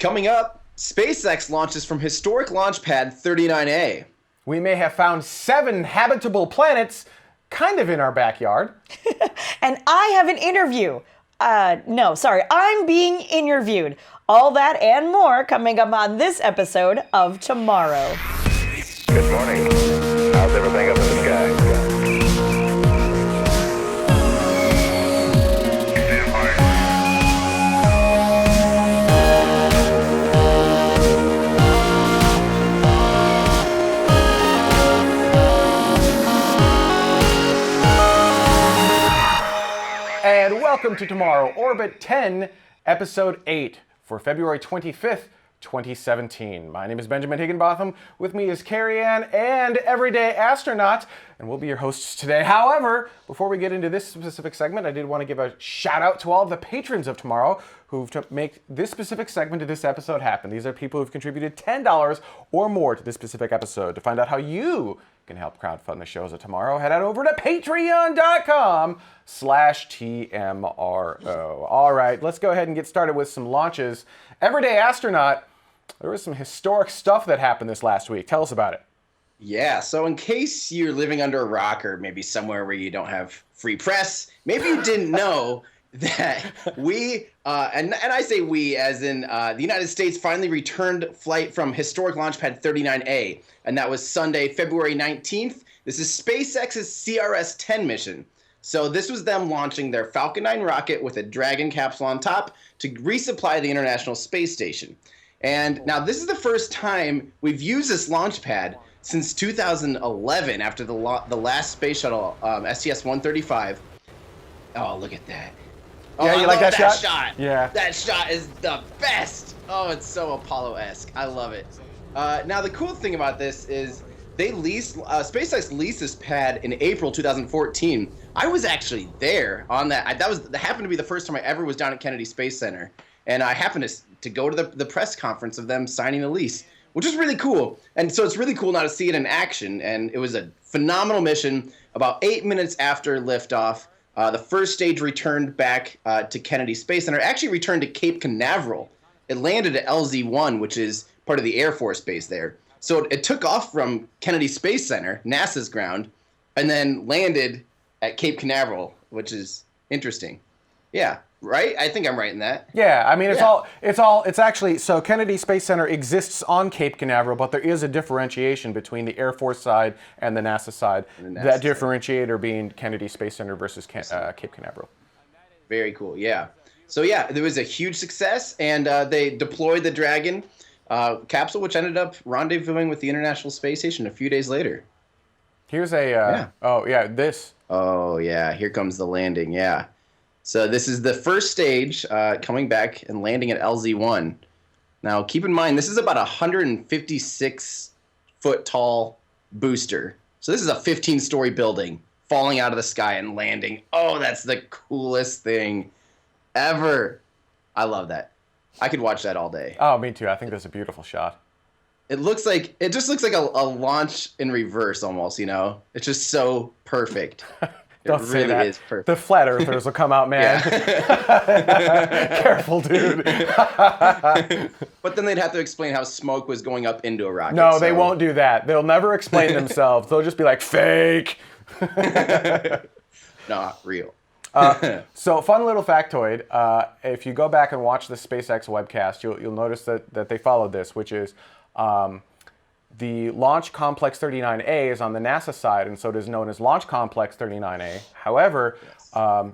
Coming up, SpaceX launches from historic launch pad 39A. We may have found 7 habitable planets kind of in our backyard. And I have an interview. I'm being interviewed. All that and more coming up on this episode of Tomorrow. Good morning. How's everything up in the sky? And welcome to Tomorrow, Orbit 10, Episode 8 for February 25th, 2017. My name is Benjamin Higginbotham. With me is Cariann and Everyday Astronaut, and we'll be your hosts today. However, before we get into this specific segment, I did want to give a shout out to all of the patrons of Tomorrow who've make this specific segment of this episode happen. These are people who've contributed $10 or more to this specific episode. To find out how you can help crowdfund the shows of Tomorrow, head on over to patreon.com/TMRO. All right, let's go ahead and get started with some launches. Everyday Astronaut, there was some historic stuff that happened this last week. Tell us about it. Yeah, so in case you're living under a rock or maybe somewhere where you don't have free press, maybe you didn't know that we, and I say we as in the United States, finally returned flight from historic launch pad 39A, and that was Sunday, February 19th. This is SpaceX's CRS-10 mission. So this was them launching their Falcon 9 rocket with a Dragon capsule on top to resupply the International Space Station. And now this is the first time we've used this launch pad since 2011 after the last space shuttle, STS-135. Oh, look at that. Oh, Yeah, you like that shot? Yeah. That shot is the best. Oh, it's so Apollo-esque. I love it. Now, the cool thing about this is SpaceX leased this pad in April 2014. I was actually there on that. That happened to be the first time I ever was down at Kennedy Space Center. And I happened to go to the press conference of them signing the lease, which is really cool. And so it's really cool now to see it in action. And it was a phenomenal mission. About 8 minutes after liftoff, the first stage returned back to Kennedy Space Center. It actually returned to Cape Canaveral. It landed at LZ-1, which is part of the Air Force Base there. So it took off from Kennedy Space Center, NASA's ground, and then landed at Cape Canaveral, which is interesting. Yeah, right? I think I'm right in that. Yeah, I mean, it's actually, so Kennedy Space Center exists on Cape Canaveral, but there is a differentiation between the Air Force side and the NASA side. That differentiator being Kennedy Space Center versus Cape Canaveral. Very cool, yeah. So yeah, there was a huge success, and they deployed the Dragon capsule, which ended up rendezvousing with the International Space Station a few days later. Here's a, this. Oh yeah, here comes the landing, yeah. So this is the first stage coming back and landing at LZ-1. Now, keep in mind, this is about a 156-foot tall booster. So this is a 15-story building falling out of the sky and landing. Oh, that's the coolest thing ever. I love that. I could watch that all day. Oh, me too. I think that's a beautiful shot. It just looks like a launch in reverse almost, you know? It's just so perfect. Don't say that. Is perfect. The flat earthers will come out, man. Careful, dude. But then they'd have to explain how smoke was going up into a rocket. No, they won't do that. They'll never explain themselves. They'll just be like, fake. Not real. So, fun little factoid. If you go back and watch the SpaceX webcast, you'll notice that they followed this, which is the Launch Complex 39A is on the NASA side, and so it is known as Launch Complex 39A. However,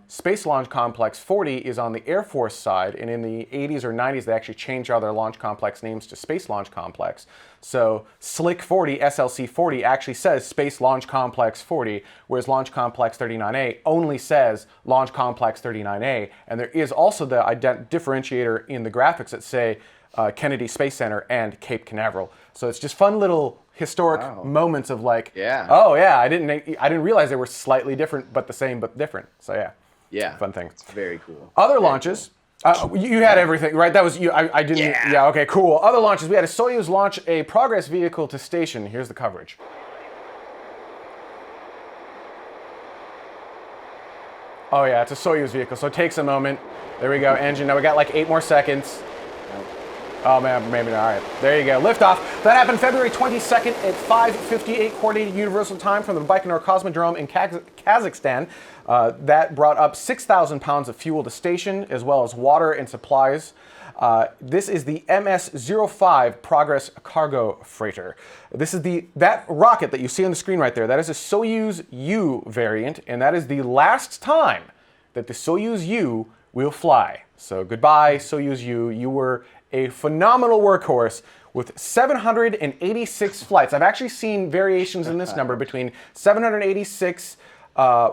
Space Launch Complex 40 is on the Air Force side, and in the 80s or 90s, they actually changed all their launch complex names to Space Launch Complex. So SLC 40, SLC 40 actually says Space Launch Complex 40, whereas Launch Complex 39A only says Launch Complex 39A. And there is also the differentiator in the graphics that say Kennedy Space Center and Cape Canaveral. So it's just fun little historic moments of like, oh yeah, I didn't realize they were slightly different, but the same, but different. So yeah, fun thing. It's very cool. Other launches. You had everything, right? That was you. I didn't. Yeah, okay, cool. Other launches. We had a Soyuz launch a Progress vehicle to station. Here's the coverage. Oh yeah, it's a Soyuz vehicle, so it takes a moment. There we go, engine. Now we got like 8 more seconds. Oh man, maybe not. All right, there you go. Liftoff. That happened February 22nd at 5:58 Coordinated Universal Time from the Baikonur Cosmodrome in Kazakhstan. That brought up 6,000 pounds of fuel to station, as well as water and supplies. This is the MS-05 Progress cargo freighter. This is that rocket that you see on the screen right there. That is a Soyuz-U variant, and that is the last time that the Soyuz-U will fly. So goodbye, Soyuz-U. You were a phenomenal workhorse with 786 flights. I've actually seen variations in this number between 786,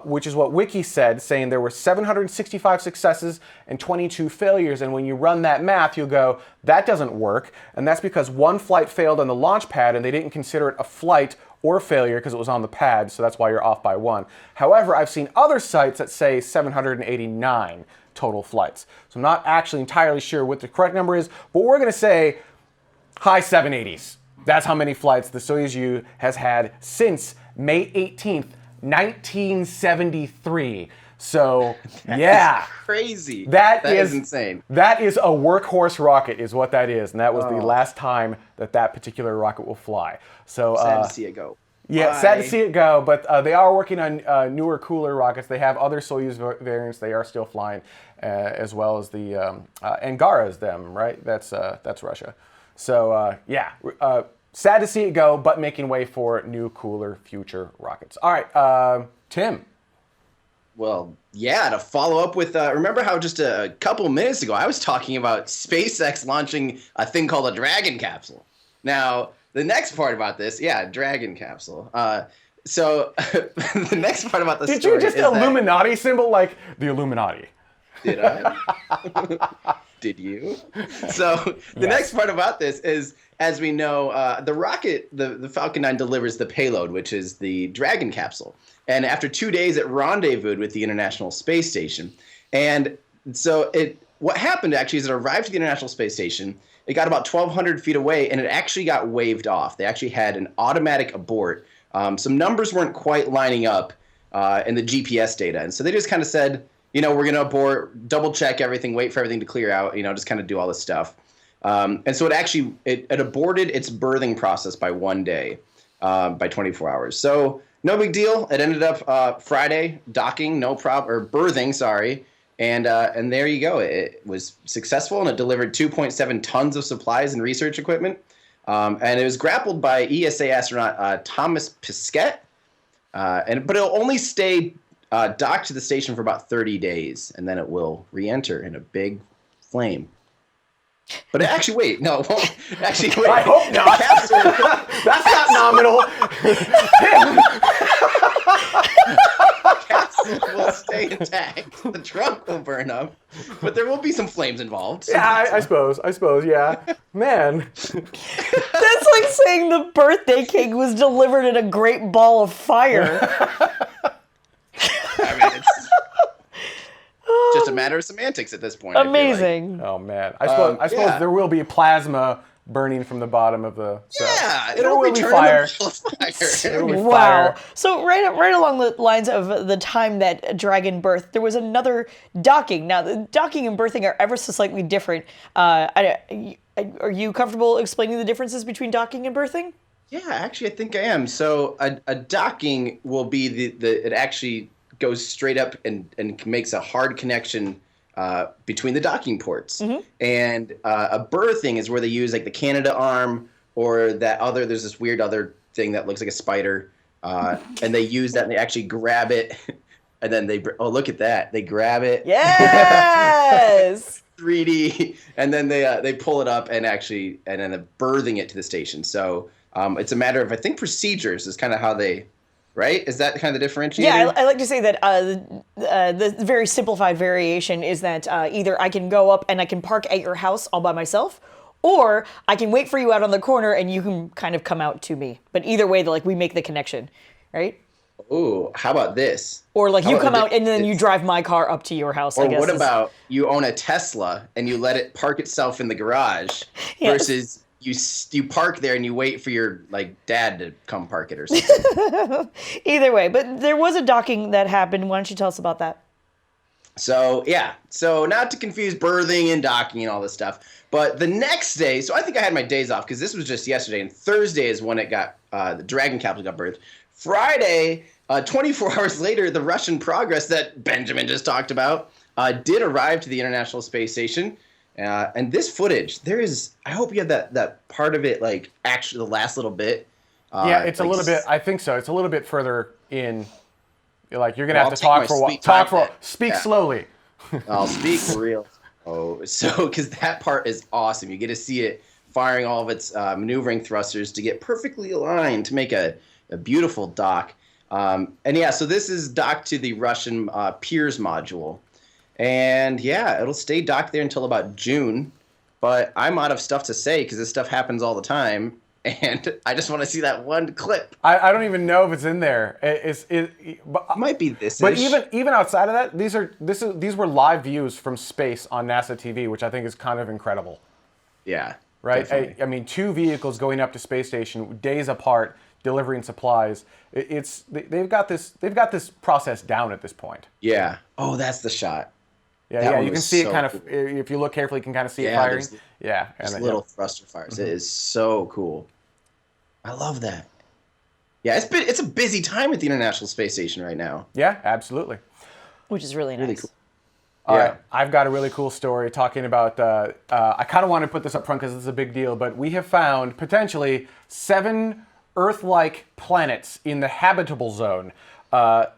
which is what Wiki said, saying there were 765 successes and 22 failures. And when you run that math, you'll go, that doesn't work. And that's because one flight failed on the launch pad and they didn't consider it a flight or failure because it was on the pad. So that's why you're off by one. However, I've seen other sites that say 789 total flights. So I'm not actually entirely sure what the correct number is, but we're going to say high 780s. That's how many flights the Soyuz-U has had since May 18th, 1973. So, yeah. Crazy. That is insane. That is a workhorse rocket is what that is. And that was the last time that particular rocket will fly. So, sad to see it go. Yeah, Bye. sad to see it go, but they are working on newer, cooler rockets. They have other Soyuz variants they are still flying, as well as the Angara's them, right? That's Russia. So, sad to see it go, but making way for new, cooler future rockets. All right, Tim. Well, yeah, to follow up with, remember how just a couple minutes ago I was talking about SpaceX launching a thing called a Dragon capsule. Now, the next part about this, Dragon capsule. So the next part about the story Did you just is Illuminati symbol like the Illuminati? Did I? Did you? So the next part about this is, as we know, the rocket, the Falcon 9 delivers the payload, which is the Dragon capsule. And after 2 days, it rendezvoused with the International Space Station. And so what happened actually is it arrived at the International Space Station. It got about 1,200 feet away, and it actually got waved off. They actually had an automatic abort. Some numbers weren't quite lining up in the GPS data. And so they just kind of said, we're going to abort, double check everything, wait for everything to clear out, just kind of do all this stuff. And so it aborted its berthing process by 1 day, by 24 hours. So no big deal. It ended up Friday docking, no problem, or berthing, sorry. And there you go. It was successful, and it delivered 2.7 tons of supplies and research equipment. And it was grappled by ESA astronaut Thomas Pesquet. But it'll only stay docked to the station for about 30 days, and then it will re-enter in a big flame. But actually, wait, no, it won't. Actually, wait. I hope not. That's not nominal. Capsule will stay intact. The trunk will burn up, but there will be some flames involved. Yeah, I suppose, yeah. Man. That's like saying the birthday cake was delivered in a great ball of fire. I mean, it's just a matter of semantics at this point. Amazing. Oh man, I suppose there will be plasma burning from the bottom of the. It'll be fire. Wow. So right along the lines of the time that Dragon birthed, there was another docking. Now, the docking and birthing are ever so slightly different. Are you comfortable explaining the differences between docking and birthing? Yeah, actually, I think I am. So a docking will be it actually goes straight up and makes a hard connection between the docking ports. Mm-hmm. And a berthing is where they use like the Canada arm or there's this weird other thing that looks like a spider. And they use that and they actually grab it. And then look at that. They grab it. Yes! 3D. And then they pull it up and then they're berthing it to the station. So it's a matter of, I think, procedures is kind of how they... Right? Is that kind of the differentiator? Yeah, I like to say that the very simplified variation is that either I can go up and I can park at your house all by myself, or I can wait for you out on the corner and you can kind of come out to me. But either way, we make the connection, right? Ooh, how about this? Or you come out and then you drive my car up to your house, I guess. Or what about you own a Tesla and you let it park itself in the garage versus... You park there and you wait for your dad to come park it or something. Either way, but there was a docking that happened. Why don't you tell us about that? So yeah, so not to confuse birthing and docking and all this stuff, but the next day, so I think I had my days off because this was just yesterday, and Thursday is when it got the Dragon capsule got birthed. Friday, 24 hours later, the Russian Progress that Benjamin just talked about did arrive to the International Space Station, and this footage, I hope you have that part of it, like actually the last little bit. Yeah, it's a little bit. I think so. It's a little bit further in. Like you're gonna Well, have to talk for a while. Talk for. Speak yeah. slowly. I'll speak real. Oh, so because that part is awesome. You get to see it firing all of its maneuvering thrusters to get perfectly aligned to make a beautiful dock. And yeah, so this is docked to the Russian Pirs module, and yeah, it'll stay docked there until about June. But I'm out of stuff to say because this stuff happens all the time. And I just want to see that one clip. I don't even know if it's in there. But, it might be this. But even outside of that, these were live views from space on NASA TV, which I think is kind of incredible. Yeah. Right. I mean, 2 vehicles going up to space station days apart, delivering supplies. They've got this process down at this point. Yeah. Oh, that's the shot. Yeah, you can see it kind of, if you look carefully, you can kind of see it firing. Yeah. Just little thruster fires. Mm-hmm. It is so cool. I love that. Yeah, it's a busy time at the International Space Station right now. Yeah, absolutely. Which is really nice. Really cool. All right, I've got a really cool story talking about, I kind of want to put this up front because it's a big deal, but we have found potentially 7 Earth-like planets in the habitable zone. So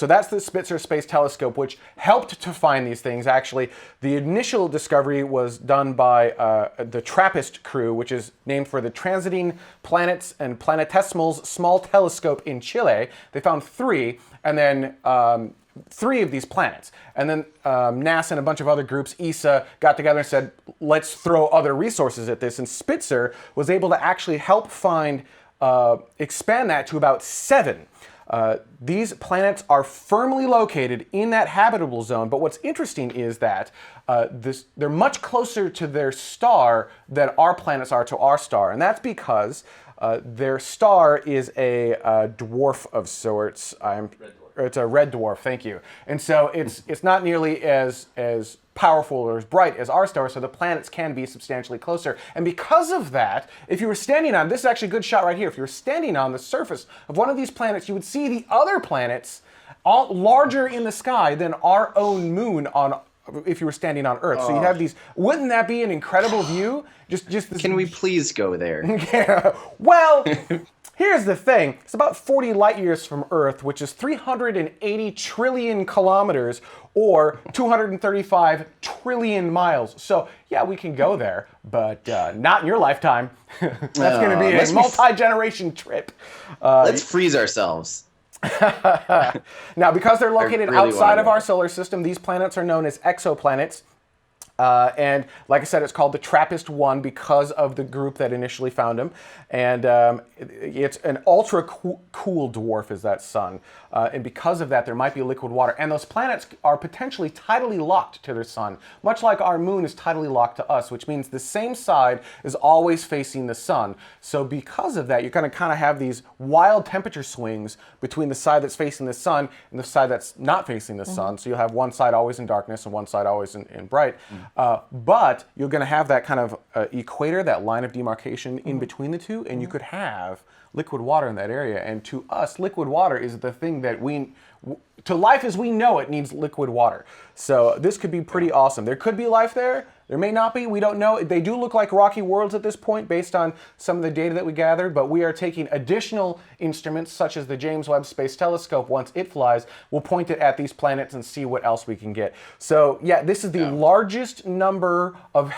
that's the Spitzer Space Telescope, which helped to find these things. Actually, the initial discovery was done by the TRAPPIST crew, which is named for the Transiting Planets and Planetesimals Small Telescope in Chile. They found 3, and then 3 of these planets. And then NASA and a bunch of other groups, ESA, got together and said, let's throw other resources at this. And Spitzer was able to actually help expand that to about 7. These planets are firmly located in that habitable zone, but what's interesting is that they're much closer to their star than our planets are to our star, and that's because their star is a dwarf of sorts. It's a red dwarf, thank you. And so it's not nearly as powerful or as bright as our star, so the planets can be substantially closer. And because of that, if you were standing on, this is actually a good shot right here, if you were standing on the surface of one of these planets, you would see the other planets all larger in the sky than our own moon if you were standing on Earth. So you'd have these, wouldn't that be an incredible view? Just this. Can we please go there? Yeah. Well, here's the thing. It's about 40 light years from Earth, which is 380 trillion kilometers or 235 trillion miles. So, yeah, we can go there, but not in your lifetime. That's going to be a multi-generation trip. Let's freeze ourselves. Now, because they're located outside of our solar system, these planets are known as exoplanets. And like I said, it's called the TRAPPIST-1 because of the group that initially found them. And it's an ultra-cool dwarf is that sun. And because of that, there might be liquid water. And those planets are potentially tidally locked to their sun, much like our moon is tidally locked to us, which means the same side is always facing the sun. So because of that, you're going to kind of have these wild temperature swings between the side that's facing the sun and the side that's not facing the sun. So you'll have one side always in darkness and one side always in bright. But you're going to have that kind of equator, that line of demarcation in between the two, and you could have liquid water in that area. And to us, liquid water is the thing that to life as we know it needs liquid water. So this could be pretty awesome. There could be life there. There may not be. We don't know. They do look like rocky worlds at this point based on some of the data that we gathered, but we are taking additional instruments such as the James Webb Space Telescope. Once it flies, we'll point it at these planets and see what else we can get. So yeah, this is the largest number of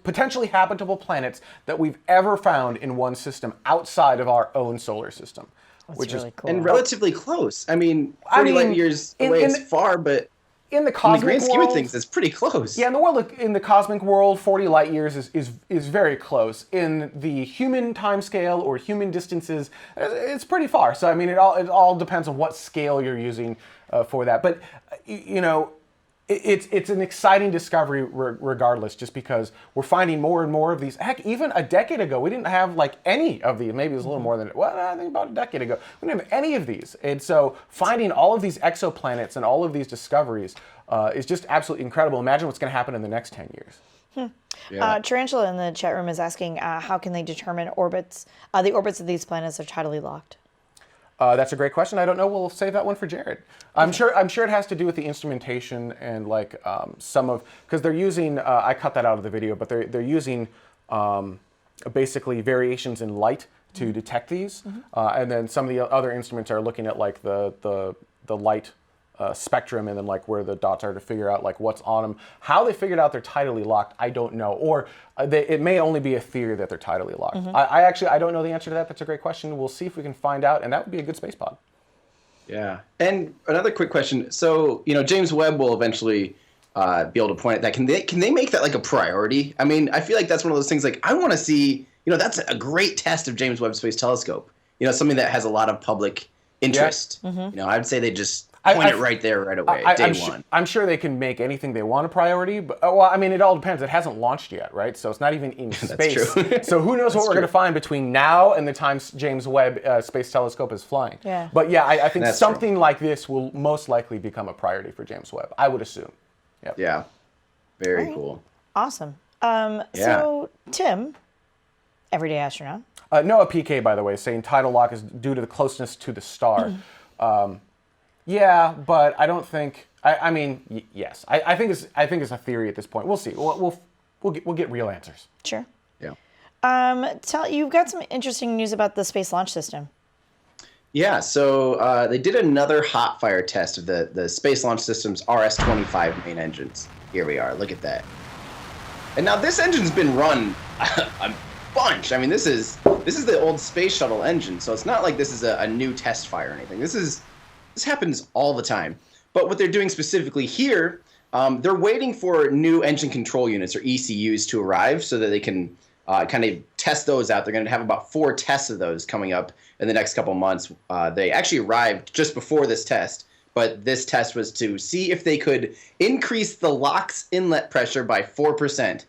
potentially habitable planets that we've ever found in one system outside of our own solar system. Which really cool. And relatively close. I mean, 40 light years away, it's far, but in the cosmic grand scheme world, of things, it's pretty close. Yeah, in the cosmic world, 40 light years is very close. In the human timescale or human distances, it's pretty far. So I mean, it all depends on what scale you're using for that. But you know, it's an exciting discovery regardless, just because we're finding more and more of these. Heck, even a decade ago, we didn't have like any of these. Maybe it was a little more than, well, I think about a decade ago, we didn't have any of these. And so finding all of these exoplanets and all of these discoveries is just absolutely incredible. Imagine what's going to happen in the next 10 years. Yeah. Tarantula in the chat room is asking, how can they determine orbits? The orbits of these planets are tidally locked. That's a great question. I don't know. We'll save that one for Jared. I'm sure it has to do with the instrumentation and like some of, because they're using. I cut that out of the video, but they're using basically variations in light to detect these, and then some of the other instruments are looking at like the light spectrum and then like where the dots are to figure out like what's on them. How they figured out they're tidally locked, I don't know. Or it may only be a theory that they're tidally locked. I don't know the answer to that. That's a great question. We'll see if we can find out, and that would be a good space pod. Yeah. And another quick question. So, James Webb will eventually be able to point at that. Can they make that like a priority? I mean, I feel like that's one of those things like I want to see, that's a great test of James Webb Space Telescope. Something that has a lot of public interest. I'd say they just point it right there right away, day one. I'm sure they can make anything they want a priority, but well, I mean, it all depends. It hasn't launched yet, right? So it's not even in space. True. So who knows what we're going to find between now and the time James Webb Space Telescope is flying. Yeah. But yeah, I think That's something like this will most likely become a priority for James Webb, I would assume. Yep. Yeah. Very cool. Awesome. So, Tim, everyday astronaut. Noah PK, by the way, saying tidal lock is due to the closeness to the star. Yeah, but I don't think. I mean, yes. I think it's a theory at this point. We'll see. We'll get real answers. Sure. Yeah. You've got some interesting news about the Space Launch System. Yeah. So they did another hot fire test of the Space Launch System's RS-25 main engines. Here we are. Look at that. And now this engine's been run a bunch. I mean, this is the old space shuttle engine, so it's not like this is a new test fire or anything. This happens all the time. But what they're doing specifically here, they're waiting for new engine control units, or ECUs, to arrive so that they can kind of test those out. They're going to have about 4 tests of those coming up in the next couple months. They actually arrived just before this test, but this test was to see if they could increase the LOX inlet pressure by 4%.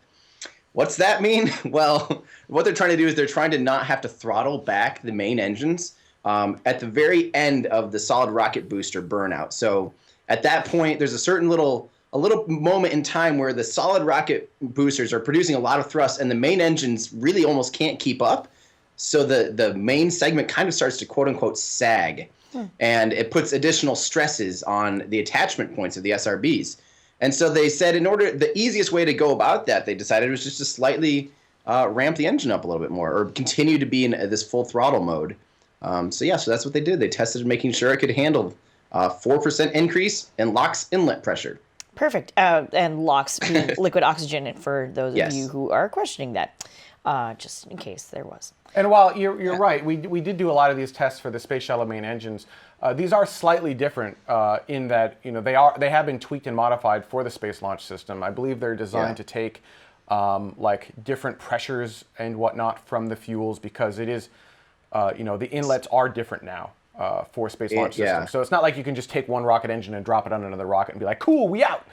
What's that mean? Well, what they're trying to do is they're trying to not have to throttle back the main engines at the very end of the solid rocket booster burnout. So at that point, there's a little moment in time where the solid rocket boosters are producing a lot of thrust, and the main engines really almost can't keep up. So the main segment kind of starts to quote unquote sag, and it puts additional stresses on the attachment points of the SRBs. And so they said the easiest way to go about that, they decided, was just to slightly ramp the engine up a little bit more, or continue to be in this full throttle mode. So that's what they did. They tested making sure it could handle 4% increase in LOX inlet pressure. Perfect. And LOX being liquid oxygen, for those of Yes. you who are questioning that, just in case there was. And while you're right, we did do a lot of these tests for the space shuttle main engines. These are slightly different in that they have been tweaked and modified for the Space Launch System. I believe they're designed to take like different pressures and whatnot from the fuels, because it is the inlets are different now for Space Launch System. So it's not like you can just take one rocket engine and drop it on another rocket and be like, cool, we out.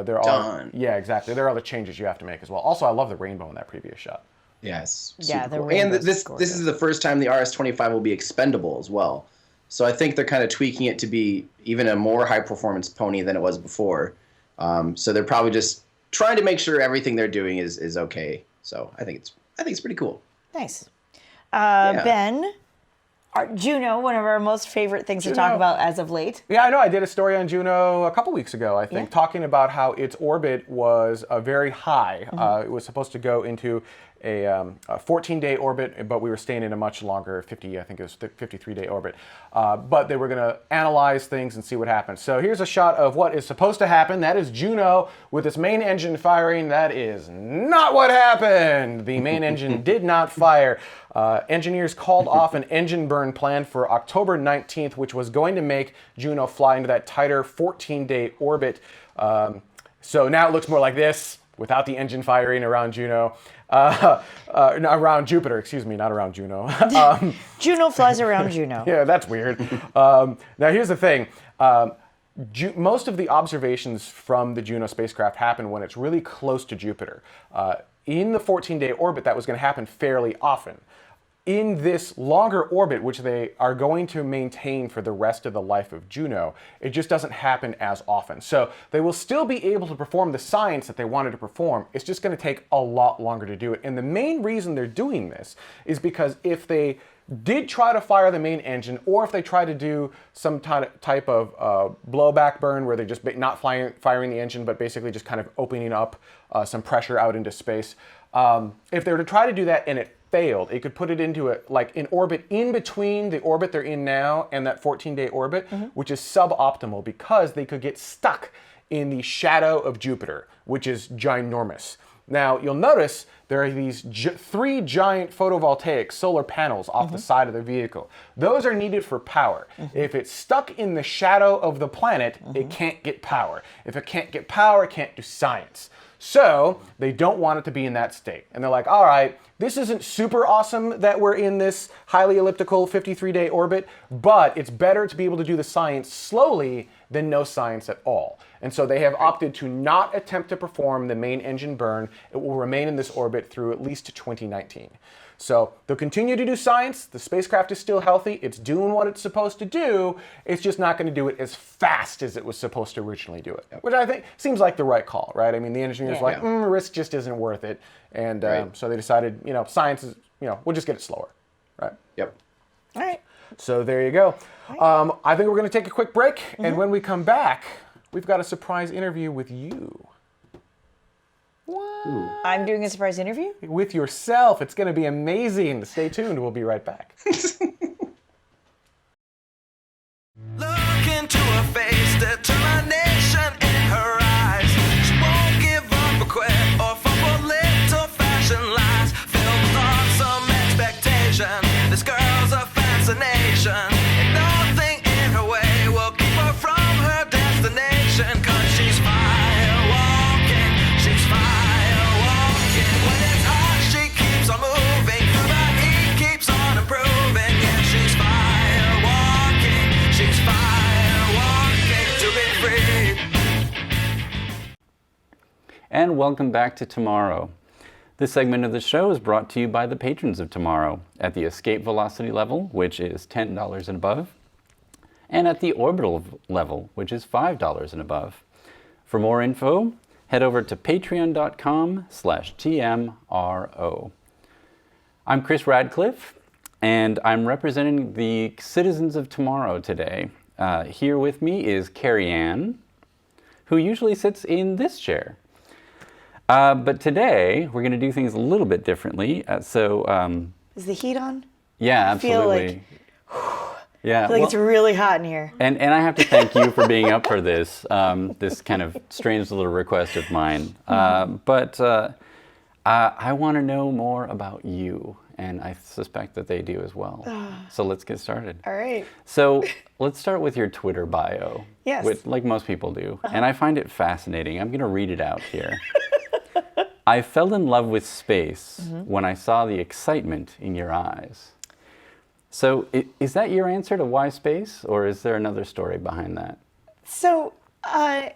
There are exactly. There are other changes you have to make as well. Also, I love the rainbow in that previous shot. Yes. Yeah, the cool. rainbow's And this gorgeous. is the first time the RS-25 will be expendable as well. So I think they're kind of tweaking it to be even a more high-performance pony than it was before. So they're probably just trying to make sure everything they're doing is okay. So I think it's pretty cool. Nice. Ben, Juno, one of our most favorite things to talk about as of late. Yeah, I know. I did a story on Juno a couple weeks ago, I think, talking about how its orbit was very high. It was supposed to go into a 14-day orbit, but we were staying in a much longer 53-day orbit. But they were going to analyze things and see what happened. So here's a shot of what is supposed to happen. That is Juno with its main engine firing. That is not what happened. The main engine did not fire. Engineers called off an engine burn plan for October 19th, which was going to make Juno fly into that tighter 14-day orbit. So now it looks more like this, without the engine firing around Juno. Around Jupiter, excuse me, not around Juno. Juno flies around Juno. Yeah, that's weird. Now here's the thing. most of the observations from the Juno spacecraft happen when it's really close to Jupiter. In the 14-day orbit, that was going to happen fairly often. In this longer orbit, which they are going to maintain for the rest of the life of Juno, it just doesn't happen as often. So they will still be able to perform the science that they wanted to perform. It's just going to take a lot longer to do it. And the main reason they're doing this is because if they did try to fire the main engine, or if they try to do some type of blowback burn where they're just not firing the engine, but basically just kind of opening up some pressure out into space, if they were to try to do that and it failed, it could put it into an orbit in between the orbit they're in now and that 14-day orbit, which is suboptimal because they could get stuck in the shadow of Jupiter, which is ginormous. Now, you'll notice there are these 3 giant photovoltaic solar panels off the side of the vehicle. Those are needed for power. If it's stuck in the shadow of the planet, it can't get power. If it can't get power, it can't do science. So they don't want it to be in that state. And they're like, all right, this isn't super awesome that we're in this highly elliptical 53-day orbit, but it's better to be able to do the science slowly than no science at all. And so they have opted to not attempt to perform the main engine burn. It will remain in this orbit through at least 2019. So they'll continue to do science. The spacecraft is still healthy. It's doing what it's supposed to do. It's just not going to do it as fast as it was supposed to originally do it, which I think seems like the right call, right? I mean, the engineers were like, risk just isn't worth it. And so they decided, science is, we'll just get it slower, right? Yep. All right. So there you go. I think we're going to take a quick break. And when we come back, we've got a surprise interview with you. What? I'm doing a surprise interview? With yourself. It's going to be amazing. Stay tuned. We'll be right back. Look into her face, determination in her eyes. She won't give up or quit or fumble little fashion lies. Filled with awesome expectation, this girl's a fascination. And nothing in her way will keep her from her destination. Cause she's fire walking, she's fire walking. When it's hot, she keeps on moving. Through the heat, keeps on improving. Yeah, she's fire walking, she's fire walking to be free. And welcome back to Tomorrow. This segment of the show is brought to you by the patrons of Tomorrow at the escape velocity level, which is $10 and above, and at the orbital level, which is $5 and above. For more info, head over to patreon.com/TMRO. I'm Chris Radcliff, and I'm representing the citizens of Tomorrow today. Here with me is Cariann, who usually sits in this chair. But today, we're going to do things a little bit differently. Is the heat on? Yeah, I feel absolutely. I feel like it's really hot in here. And I have to thank you for being up for this, this kind of strange little request of mine. But I want to know more about you, and I suspect that they do as well. So let's get started. All right. So let's start with your Twitter bio. Yes. Like most people do. And I find it fascinating. I'm going to read it out here. I fell in love with space when I saw the excitement in your eyes. So is that your answer to why space, or is there another story behind that? So, it's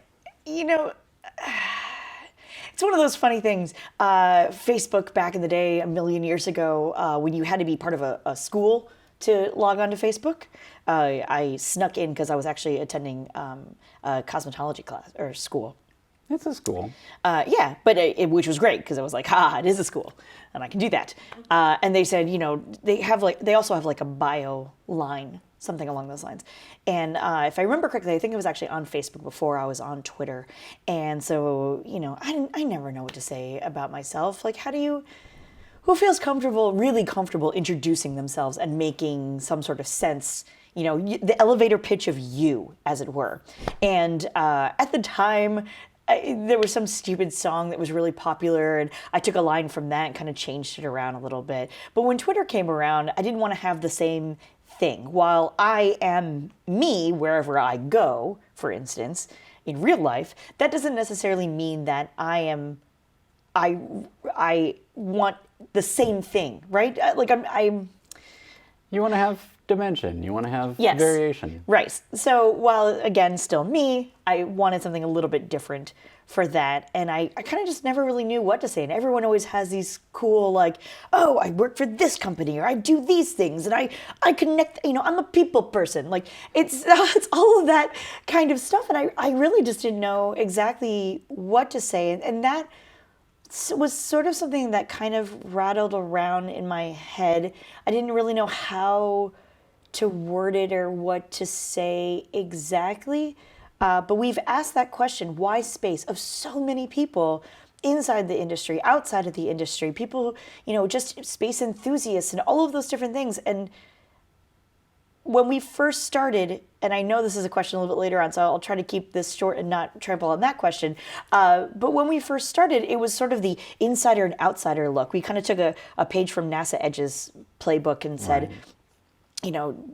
one of those funny things. Facebook back in the day, a million years ago, when you had to be part of a school to log on to Facebook, I snuck in because I was actually attending a cosmetology class or school. It's a school. Yeah, but which was great because I was like, it is a school, and I can do that. And they said, they also have like a bio line, something along those lines. And if I remember correctly, I think it was actually on Facebook before I was on Twitter. And so, I never know what to say about myself. Like, who feels really comfortable introducing themselves and making some sort of sense, the elevator pitch of you, as it were. And at the time, there was some stupid song that was really popular, and I took a line from that and kind of changed it around a little bit. But when Twitter came around, I didn't want to have the same thing. While I am me wherever I go, for instance, in real life, that doesn't necessarily mean that I want the same thing, right? Like I'm You want to have dimension. You want to have Yes. variation. Right. So while, again, still me, I wanted something a little bit different for that. And I kind of just never really knew what to say. And everyone always has these cool, like, oh, I work for this company, or I do these things, and I connect, I'm a people person. Like, it's all of that kind of stuff. And I really just didn't know exactly what to say. And that was sort of something that kind of rattled around in my head. I didn't really know how to word it or what to say exactly. But we've asked that question, why space, of so many people inside the industry, outside of the industry, people, just space enthusiasts and all of those different things. And when we first started, and I know this is a question a little bit later on, so I'll try to keep this short and not trample on that question. But when we first started, it was sort of the insider and outsider look. We kind of took a page from NASA Edge's playbook and said,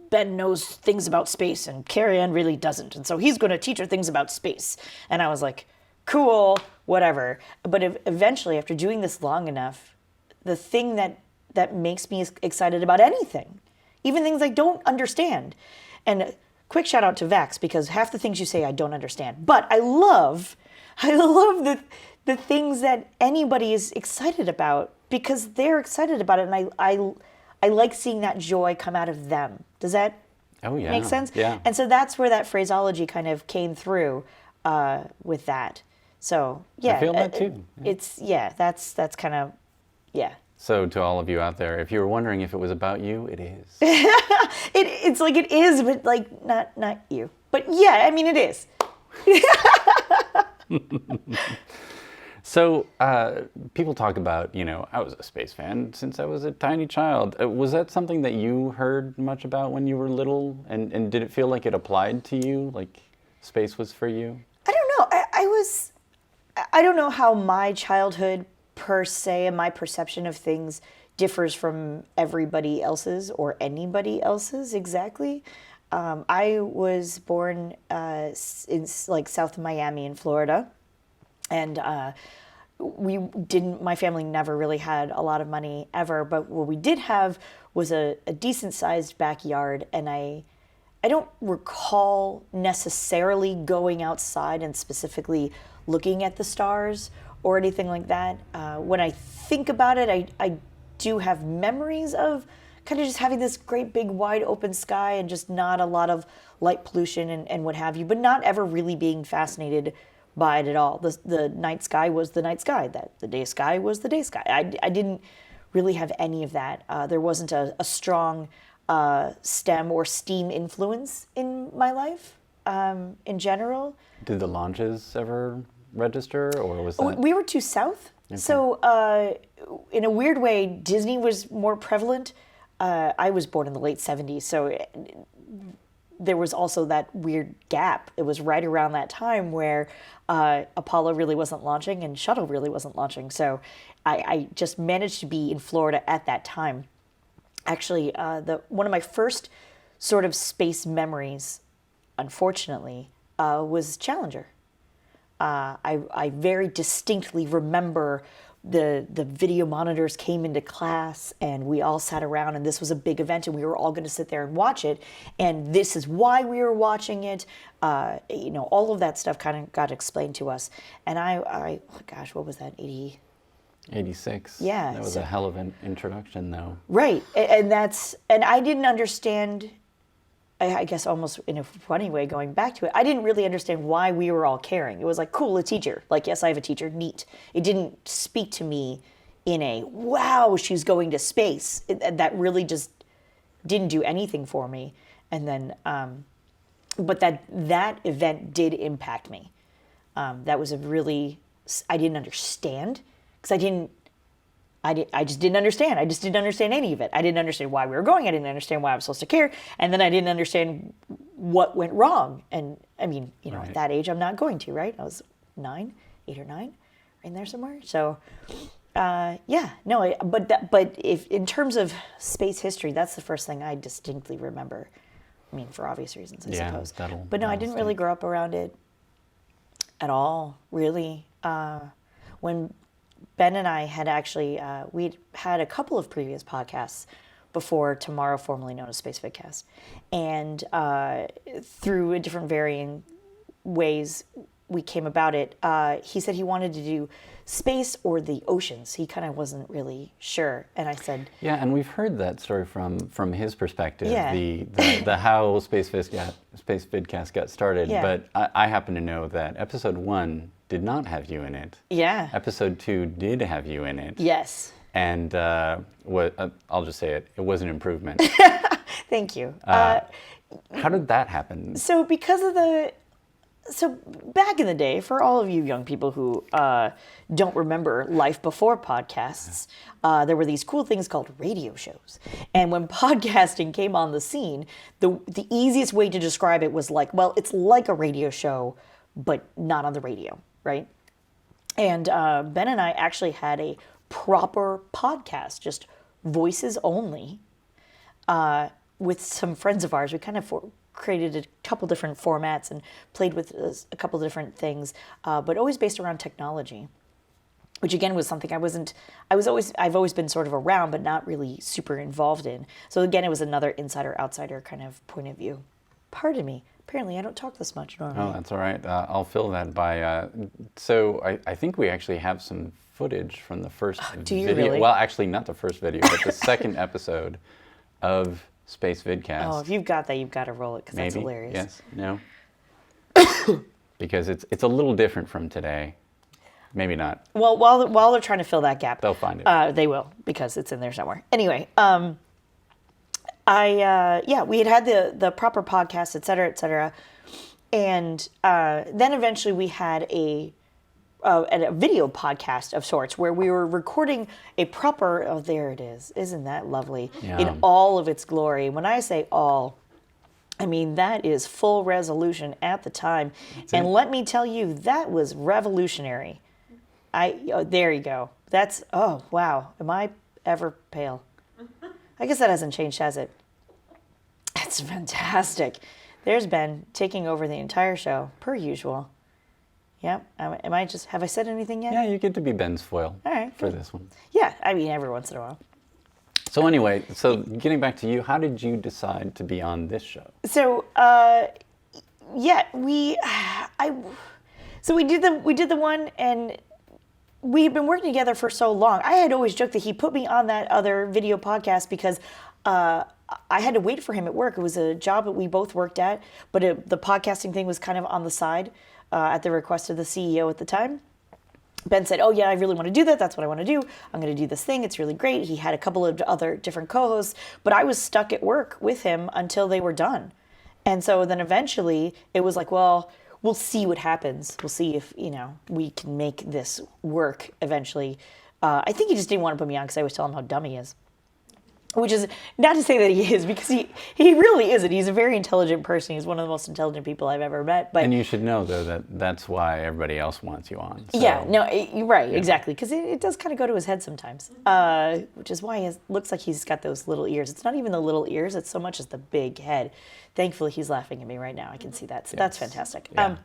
Ben knows things about space and Cariann really doesn't. And so he's going to teach her things about space. And I was like, cool, whatever. But eventually, after doing this long enough, the thing that makes me excited about anything, even things I don't understand. And quick shout out to Vax, because half the things you say I don't understand. But I love the things that anybody is excited about, because they're excited about it. And I like seeing that joy come out of them. Does that make sense? Yeah. And so that's where that phraseology kind of came through with that. So yeah, I feel that too. That's kind of, yeah. So to all of you out there, if you were wondering if it was about you, it is. It's like it is, but like not you. But yeah, I mean it is. So people talk about, I was a space fan since I was a tiny child. Was that something that you heard much about when you were little? And did it feel like it applied to you? Like space was for you? I don't know. I don't know how my childhood per se and my perception of things differs from everybody else's or anybody else's exactly. I was born in like South Miami in Florida. And my family never really had a lot of money ever, but what we did have was a decent sized backyard. And I don't recall necessarily going outside and specifically looking at the stars or anything like that. When I think about it, I do have memories of kind of just having this great big wide open sky and just not a lot of light pollution and what have you, but not ever really being fascinated by it at all. The night sky was the night sky. The day sky was the day sky. I didn't really have any of that. There wasn't a strong STEM or STEAM influence in my life in general. Did the launches ever register, or was that? We were too south. Okay. So in a weird way, Disney was more prevalent. I was born in the late 70s, so there was also that weird gap. It was right around that time where Apollo really wasn't launching and Shuttle really wasn't launching. So I just managed to be in Florida at that time. Actually, one of my first sort of space memories, unfortunately, was Challenger. I very distinctly remember the video monitors came into class and we all sat around, and this was a big event and we were all going to sit there and watch it, and this is why we were watching it. All of that stuff kind of got explained to us. And oh gosh, what was that, 86. Yeah. That was a hell of an introduction, though. Right. And I didn't understand, I guess almost in a funny way going back to it, I didn't really understand why we were all caring. It was like, cool, a teacher. Like, yes, I have a teacher, neat. It didn't speak to me in a, wow, she's going to space. That really just didn't do anything for me. And then, but that event did impact me. That was I didn't understand, because I just didn't understand. I just didn't understand any of it. I didn't understand why we were going. I didn't understand why I was supposed to care. And then I didn't understand what went wrong. And I mean, right. At that age, I'm not going to, right? I was 8 or 9, in there somewhere. So, but if in terms of space history, that's the first thing I distinctly remember. I mean, for obvious reasons, I suppose. But no, I didn't really grow up around it at all, really. When Ben and I had actually, we'd had a couple of previous podcasts before TMRO, formerly known as Space Vidcast. And through different varying ways we came about it, he said he wanted to do space or the oceans. He kind of wasn't really sure. And I said... Yeah, and we've heard that story from his perspective, Yeah. the how Space Vidcast got started. Yeah. But I happen to know that episode 1 did not have you in it. Yeah. Episode 2 did have you in it. Yes. And I'll just say it was an improvement. Thank you. How did that happen? So back in the day, for all of you young people who don't remember life before podcasts, there were these cool things called radio shows. And when podcasting came on the scene, the easiest way to describe it was like, well, it's like a radio show, but not on the radio, right? And Ben and I actually had a proper podcast, just voices only, with some friends of ours. We kind of created a couple different formats and played with a couple different things, but always based around technology, which again was something I've always been sort of around, but not really super involved in. So again, it was another insider outsider kind of point of view. Pardon me. Apparently, I don't talk this much normally. Oh, that's all right. I'll fill that by. So I think we actually have some footage from the first do you video. really? Well, actually, not the first video, but the second episode of Space Vidcast. Oh, if you've got that, you've got to roll it because that's hilarious. Yes. No. Because it's a little different from today. Maybe not. Well, while they're trying to fill that gap, They'll find it. They will, because it's in there somewhere. Anyway, we had the proper podcast, et cetera, and then eventually we had a video podcast of sorts where we were recording a proper. Oh, there it is! Isn't that lovely? Yeah. In all of its glory. When I say all, I mean that is full resolution at the time, and let me tell you, that was revolutionary. There you go. That's, oh, wow. Am I ever pale? I guess that hasn't changed, has it? That's fantastic. There's Ben taking over the entire show, per usual. Yep. Have I said anything yet? Yeah, you get to be Ben's foil All right, for good. this one. Yeah, I mean, every once in a while. So anyway, getting back to you, how did you decide to be on this show? So, we did the one, and we had been working together for so long. I had always joked that he put me on that other video podcast because I had to wait for him at work. It was a job that we both worked at, but the podcasting thing was kind of on the side at the request of the CEO at the time. Ben said, oh yeah, I really want to do that. That's what I want to do. I'm going to do this thing. It's really great. He had a couple of other different co-hosts, but I was stuck at work with him until they were done. And so then eventually it was like, well, we'll see what happens. We'll see if, we can make this work eventually. I think he just didn't want to put me on because I always tell him how dumb he is. Which is not to say that he is, because he really isn't. He's a very intelligent person. He's one of the most intelligent people I've ever met. But And you should know, though, that's why everybody else wants you on. So. Yeah, no, you're right, exactly. Because it does kind of go to his head sometimes, which is why it looks like he's got those little ears. It's not even the little ears, it's so much as the big head. Thankfully, he's laughing at me right now. I can see that. So that's fantastic. Yeah.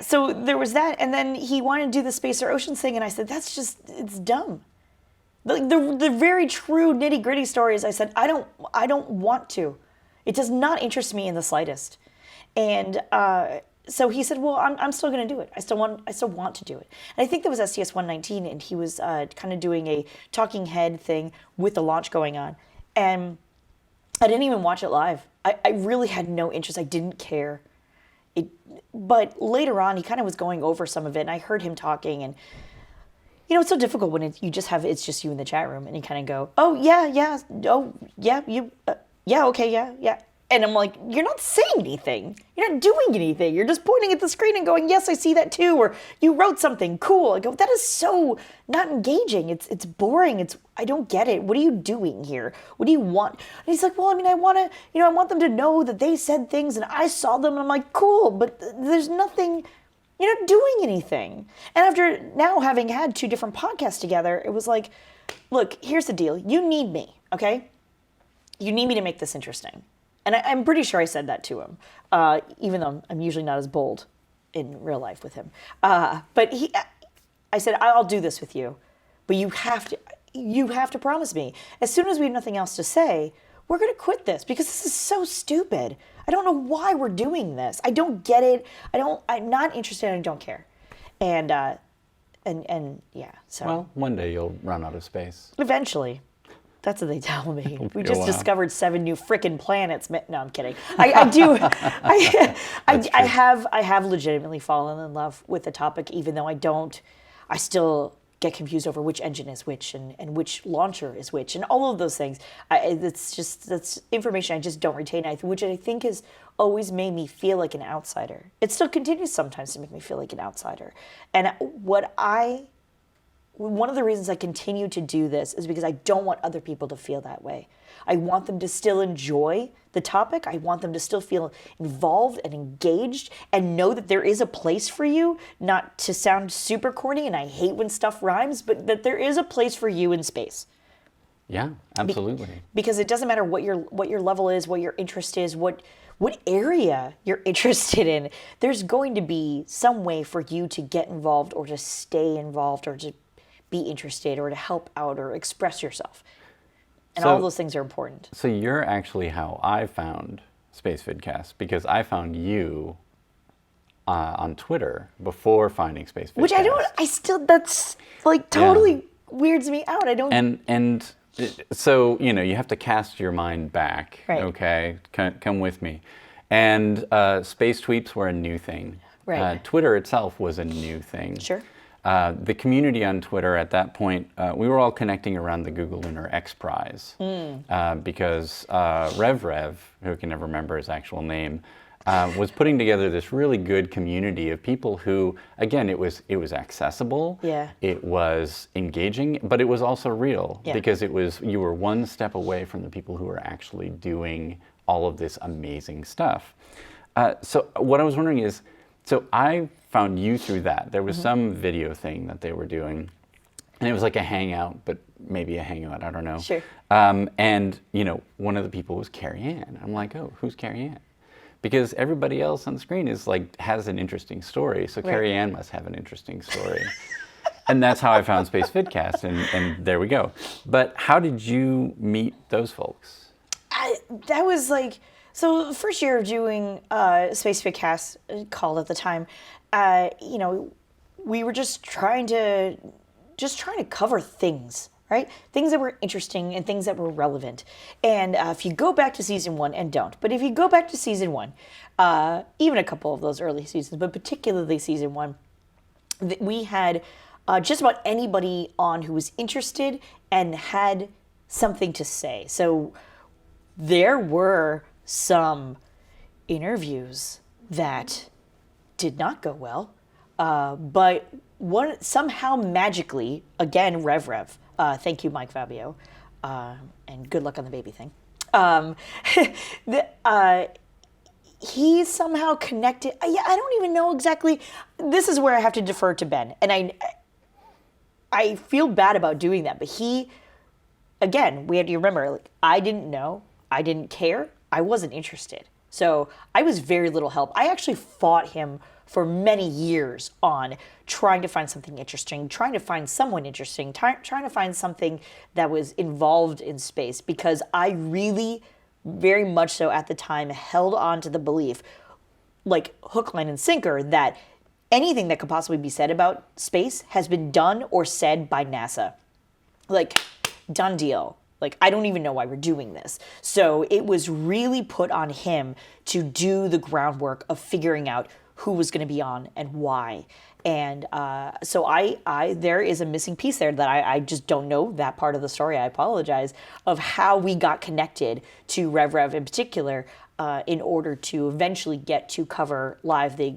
So there was that. And then he wanted to do the space or oceans thing. And I said, it's dumb. The very true nitty gritty stories, I said, I don't want to. It does not interest me in the slightest. And so he said, well, I'm still going to do it. I still want to do it. And I think that was STS 119, and he was kind of doing a talking head thing with the launch going on. And I didn't even watch it live. I really had no interest. I didn't care. But later on, he kind of was going over some of it, and I heard him talking, and it's so difficult when it's just you in the chat room, and you kind of go, oh, yeah, oh, yeah, you, yeah, okay, yeah. And I'm like, you're not saying anything. You're not doing anything. You're just pointing at the screen and going, yes, I see that too, or you wrote something, cool. I go, that is so not engaging. It's boring. I don't get it. What are you doing here? What do you want? And he's like, well, I mean, I want them to know that they said things and I saw them, and I'm like, cool, but there's nothing. You're not doing anything. And after now having had 2 different podcasts together, it was like, look, here's the deal. You need me, okay? You need me to make this interesting. And I'm pretty sure I said that to him, even though I'm usually not as bold in real life with him. But I said, I'll do this with you, but you have to, you have to promise me, as soon as we have nothing else to say, we're going to quit this because this is so stupid. I don't know why we're doing this. I don't get it. I'm not interested and I don't care. And yeah, so. Well, one day you'll run out of space. Eventually. That's what they tell me. We be a just while. discovered 7 new frickin' planets. No, I'm kidding. I have legitimately fallen in love with the topic, even though I still get confused over which engine is which and which launcher is which and all of those things. That's information I just don't retain, which I think has always made me feel like an outsider. It still continues sometimes to make me feel like an outsider. And one of the reasons I continue to do this is because I don't want other people to feel that way. I want them to still enjoy the topic. I want them to still feel involved and engaged and know that there is a place for you, not to sound super corny, and I hate when stuff rhymes, but that there is a place for you in space. Yeah, absolutely. Because it doesn't matter what your level is, what your interest is, what area you're interested in. There's going to be some way for you to get involved or to stay involved or to be interested or to help out or express yourself. And all those things are important. So you're actually how I found Space Vidcast, because I found you on Twitter before finding Space Vidcast. Which that's like totally weirds me out. I don't. And so, you have to cast your mind back, Right. Okay? Come with me. And space tweets were a new thing. Right. Twitter itself was a new thing. Sure. The community on Twitter at that point, we were all connecting around the Google Lunar X Prize because Rev, who can never remember his actual name, was putting together this really good community of people who, again, it was accessible, Yeah. it was engaging, but it was also real because you were one step away from the people who were actually doing all of this amazing stuff. So what I was wondering is, so I found you through that. There was some video thing that they were doing, and it was like a hangout, but maybe a hangout, I don't know. Sure. And, one of the people was Cariann. I'm like, oh, who's Cariann? Because everybody else on the screen has an interesting story, so Right. Cariann must have an interesting story. And that's how I found Space Vidcast, and there we go. But how did you meet those folks? That was like, so the first year of doing Space Vidcast, called at the time, we were just trying to cover things, right? Things that were interesting and things that were relevant. And if you go back to season 1, and don't, but if you go back to season 1, even a couple of those early seasons, but particularly season 1, we had just about anybody on who was interested and had something to say. So there were some interviews that did not go well, but somehow magically, again, Rev, thank you, Mike Fabio, and good luck on the baby thing. He somehow connected. I don't even know exactly. This is where I have to defer to Ben, and I feel bad about doing that, but he, again, we have to remember, I didn't know, I didn't care, I wasn't interested. So I was very little help. I actually fought him for many years on trying to find something interesting, trying to find someone interesting, trying to find something that was involved in space, because I really, very much so at the time, held on to the belief, like hook, line, and sinker, that anything that could possibly be said about space has been done or said by NASA. Like, done deal. Like, I don't even know why we're doing this. So it was really put on him to do the groundwork of figuring out who was going to be on and why. And so there is a missing piece there that I just don't know that part of the story. I apologize, of how we got connected to Rev in particular in order to eventually get to cover live the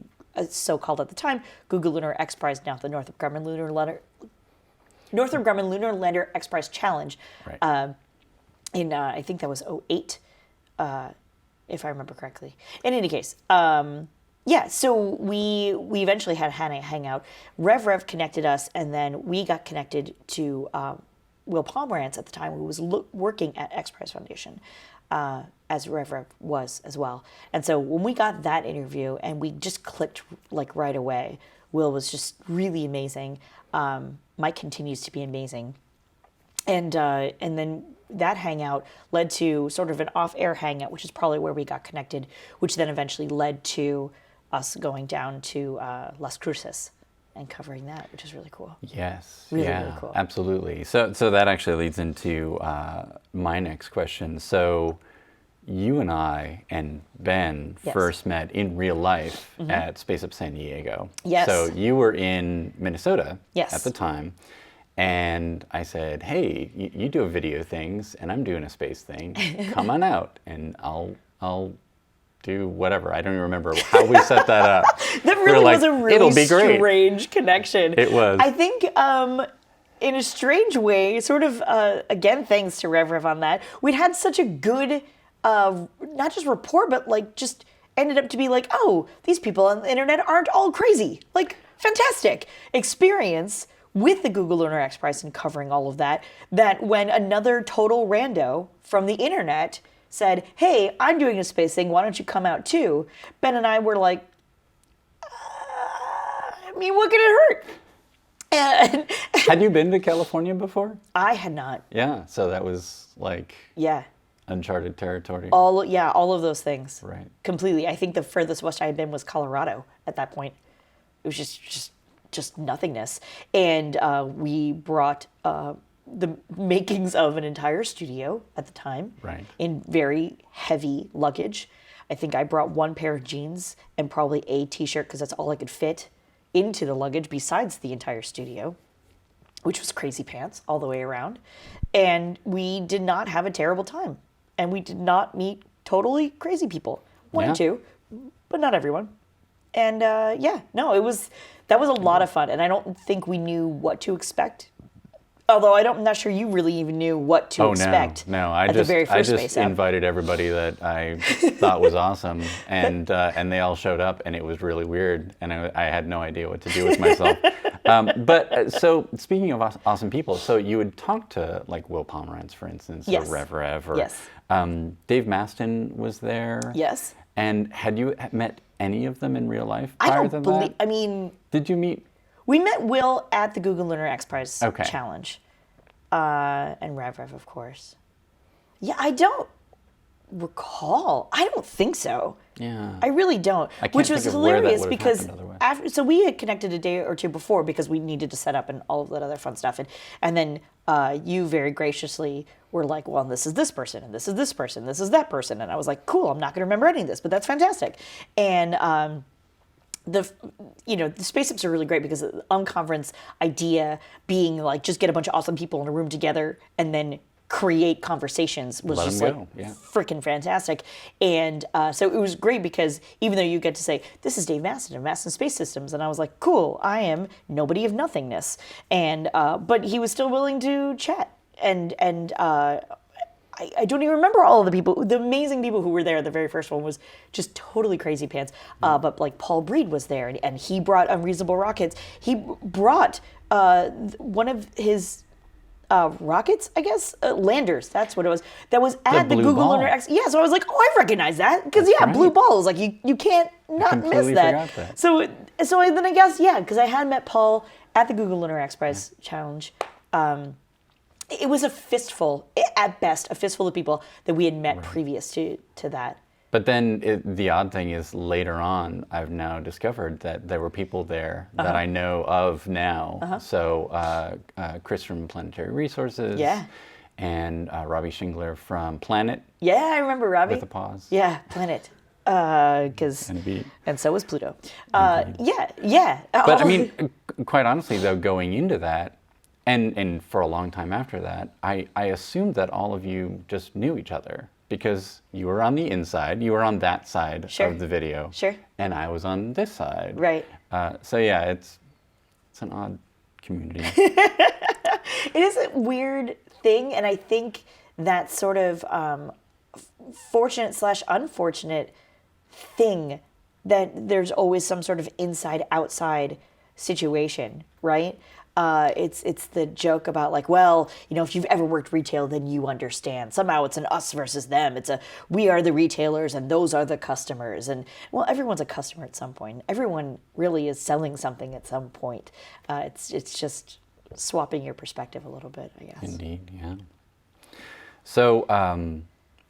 so-called at the time Google Lunar X Prize, now the Northrop Grumman Lunar Lander X Prize Challenge. Right. In I think that was 2008, if I remember correctly. In any case, so we eventually had a hangout. Rev connected us, and then we got connected to Will Pomerantz at the time, who was working at X Prize Foundation, as Rev was as well. And so when we got that interview, and we just clicked like right away. Will was just really amazing. Mike continues to be amazing. And then that hangout led to sort of an off-air hangout, which is probably where we got connected, which then eventually led to us going down to Las Cruces and covering that, which is really cool. Yes. Really, yeah, really cool. absolutely. So that actually leads into my next question. So you and I and Ben Yes. first met in real life at SpaceUp San Diego. Yes. So you were in Minnesota Yes. at the time. And I said, hey, you do video things and I'm doing a space thing. Come on out and I'll do whatever. I don't even remember how we set that up. That We were really like, was a really "It'll be great." strange connection. It was. I think, in a strange way, sort of, again, thanks to Rev on that, we'd had such a good, not just rapport, but like just ended up to be like, oh, these people on the internet aren't all crazy. Like, fantastic experience with the Google Lunar X Prize and covering all of that, that when another total rando from the internet said, hey, I'm doing a space thing, why don't you come out too? Ben and I were like, I mean, what could it hurt? And Had you been to California before? I had not. Yeah, so that was like Yeah. uncharted territory. All of those things. Right. Completely. I think the furthest west I had been was Colorado at that point. It was just nothingness. And we brought the makings of an entire studio at the time Right. in very heavy luggage. I think I brought one pair of jeans and probably a t-shirt because that's all I could fit into the luggage besides the entire studio, which was crazy pants all the way around. And we did not have a terrible time. And we did not meet totally crazy people. One Yeah. or two, but not everyone. And that was a lot of fun. And I don't think we knew what to expect. Although I'm not sure you really even knew what to expect. No, at the very first I just SpaceUp. invited everybody that I thought was awesome, and they all showed up, and it was really weird, and I had no idea what to do with myself. So speaking of awesome people, so you would talk to like Will Pomerantz, for instance, Yes. or Rev, or Yes. Dave Maston was there. Yes. And had you met any of them in real life I prior don't to believe, that? I mean, Did you meet? we met Will at the Google Lunar X Prize Okay. challenge. And Rev, of course. Yeah, I don't recall. I don't think so. Yeah. I really don't. I can't Which think was of where that hilarious would have because happened otherwise. so we had connected a day or two before because we needed to set up and all of that other fun stuff. And then you very graciously were like, well, this is this person, and this is this person, this is that person. And I was like, cool, I'm not going to remember any of this, but that's fantastic. And the SpaceUps are really great because the unconference idea being like just get a bunch of awesome people in a room together and then create conversations was Let just 'em like go, yeah. freaking fantastic. And so it was great because even though you get to say, this is Dave Maston of Maston Space Systems, and I was like, cool, I am nobody of nothingness. And but he was still willing to chat. And I don't even remember all of the people, the amazing people who were there. The very first one was just totally crazy pants. But like Paul Breed was there, and he brought Unreasonable Rockets. He brought one of his rockets, I guess, landers. That's what it was. That was at the blue Google ball. Lunar X. Yeah, so I was like, oh, I recognize that because yeah, right. blue balls. Like you can't not miss completely that. forgot that. So then I guess because I had met Paul at the Google Lunar X Prize challenge. It was a fistful, at best, a fistful of people that we had met previous to that. But then the odd thing is later on, I've now discovered that there were people there that I know of now. So Chris from Planetary Resources. Yeah. And Robbie Shingler from Planet Yeah, I remember Robbie. with a pause. Yeah, Planet. Because And a beat. and so was Pluto. Yeah. But I mean, quite honestly, though, going into that, and for a long time after that, I assumed that all of you just knew each other because you were on the inside, you were on that side Sure. of the video, Sure. and I was on this side. Right. So yeah, it's an odd community. It is a weird thing, and I think that sort of fortunate/unfortunate thing that there's always some sort of inside-outside situation, right? It's the joke about like, well, if you've ever worked retail, then you understand. Somehow it's an us versus them. It's we are the retailers and those are the customers. And well, everyone's a customer at some point. Everyone really is selling something at some point. It's just swapping your perspective a little bit, I guess. Indeed, yeah. So,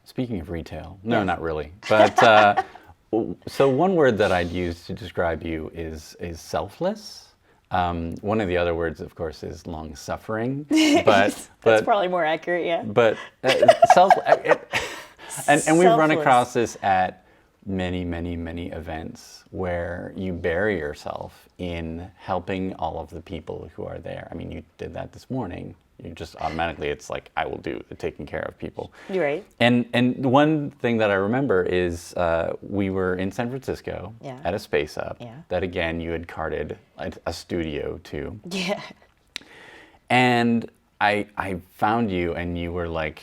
speaking of retail, no, Yeah. not really. But so one word that I'd use to describe you is selfless. One of the other words, of course, is long-suffering. But That's probably more accurate, yeah. But and we've run Selfless. across this at many events where you bury yourself in helping all of the people who are there. I mean, you did that this morning. You just automatically, it's like, I will do the taking care of people. You're right. And one thing that I remember is we were in San Francisco Yeah. at a SpaceUp Yeah. that, again, you had carted a studio to. Yeah. And I found you, and you were like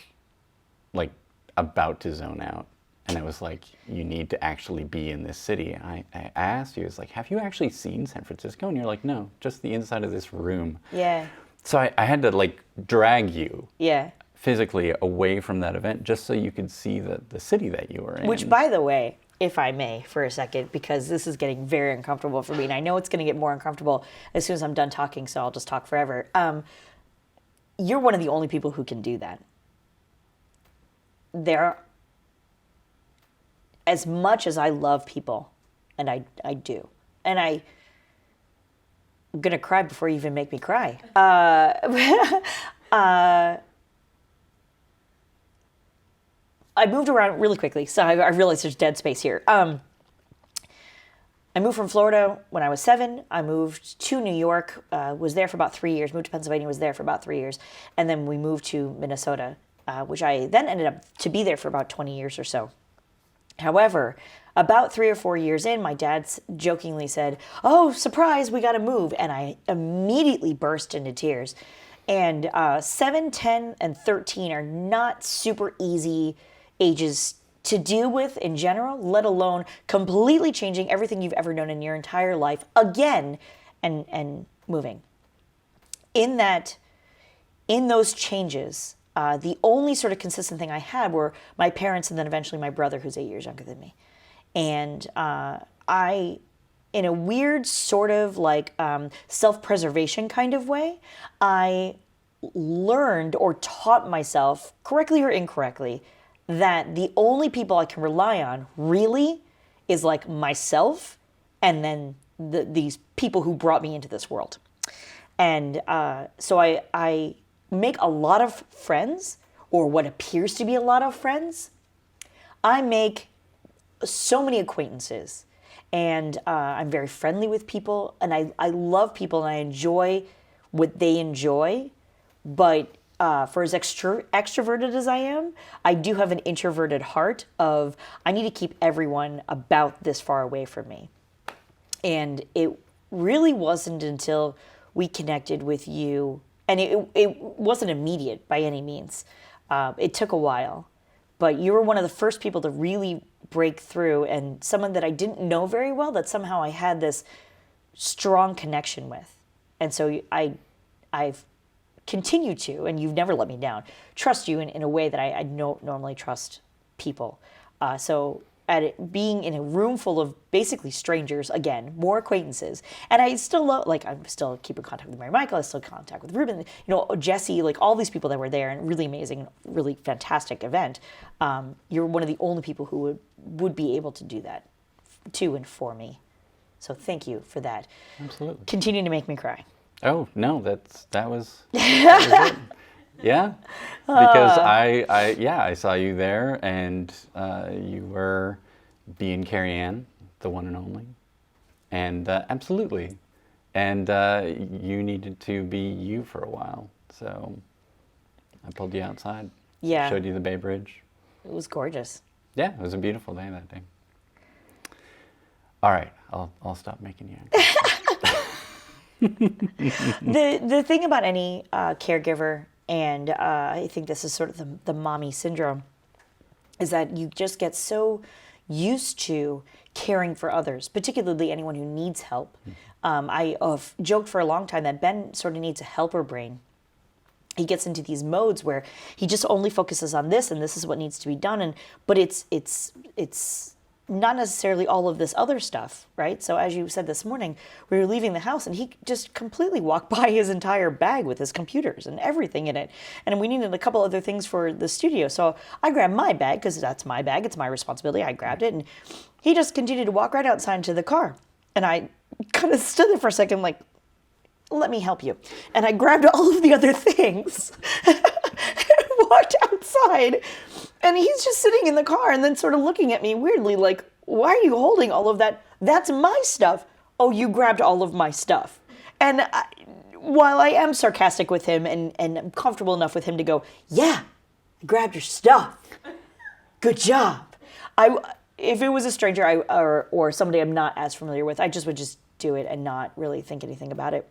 about to zone out. And I was like, you need to actually be in this city. I asked you, it's like, have you actually seen San Francisco? And you're like, no, just the inside of this room. Yeah. So I had to like drag you Yeah. physically away from that event just so you could see the city that you were in. Which, by the way, if I may, for a second, because this is getting very uncomfortable for me, and I know it's going to get more uncomfortable as soon as I'm done talking, so I'll just talk forever. You're one of the only people who can do that. As much as I love people, and I do, and I'm going to cry before you even make me cry. I moved around really quickly, so I realized there's dead space here. I moved from Florida when I was 7. I moved to New York, was there for about 3 years, moved to Pennsylvania, was there for about 3 years, and then we moved to Minnesota, which I then ended up to be there for about 20 years or so. However, about 3 or 4 years in, my dad jokingly said, "Oh, surprise, we got to move." And I immediately burst into tears. And 7, 10, and 13 are not super easy ages to deal with in general, let alone completely changing everything you've ever known in your entire life again and moving. In those changes, the only sort of consistent thing I had were my parents and then eventually my brother, who's 8 years younger than me. And I, in a weird sort of like self-preservation kind of way, I learned or taught myself, correctly or incorrectly, that the only people I can rely on really is like myself and then these people who brought me into this world. And so I make a lot of friends, or what appears to be a lot of friends. I make so many acquaintances, and I'm very friendly with people, and I love people, and I enjoy what they enjoy. But for as extroverted as I am, I do have an introverted heart of, I need to keep everyone about this far away from me. And it really wasn't until we connected with you, and it wasn't immediate by any means. It took a while, but you were one of the first people to really break through, and someone that I didn't know very well that somehow I had this strong connection with. And so I've continued to, and you've never let me down, trust you in a way that I don't normally trust people. So being in a room full of basically strangers, again, more acquaintances, and I still love, like, I'm still keep in contact with Mary Michael, I still contact with Ruben, Jesse, like all these people that were there, and really amazing, really fantastic event. You're one of the only people who would be able to do that to and for me. So thank you for that. Absolutely. Continuing to make me cry. Oh no, that was it. Yeah, because I saw you there, and you were being Cariann, the one and only, and absolutely, and you needed to be you for a while, so I pulled you outside. Yeah. Showed you the Bay Bridge. It was gorgeous. Yeah, it was a beautiful day that day. All right, I'll stop making you angry. The thing about any caregiver, and I think this is sort of the mommy syndrome, is that you just get so used to caring for others, particularly anyone who needs help. I joked for a long time that Ben sort of needs a helper brain. He gets into these modes where he just only focuses on this, and this is what needs to be done. But it's not necessarily all of this other stuff, right? So as you said this morning, we were leaving the house and he just completely walked by his entire bag with his computers and everything in it. And we needed a couple other things for the studio. So I grabbed my bag because that's my bag. It's my responsibility. I grabbed it and he just continued to walk right outside to the car. And I kind of stood there for a second like, let me help you. And I grabbed all of the other things and walked outside. And he's just sitting in the car and then sort of looking at me weirdly like, why are you holding all of that? That's my stuff. Oh, you grabbed all of my stuff. And while I am sarcastic with him and I'm comfortable enough with him to go, yeah, I grabbed your stuff. Good job. If it was a stranger or somebody I'm not as familiar with, I would just do it and not really think anything about it.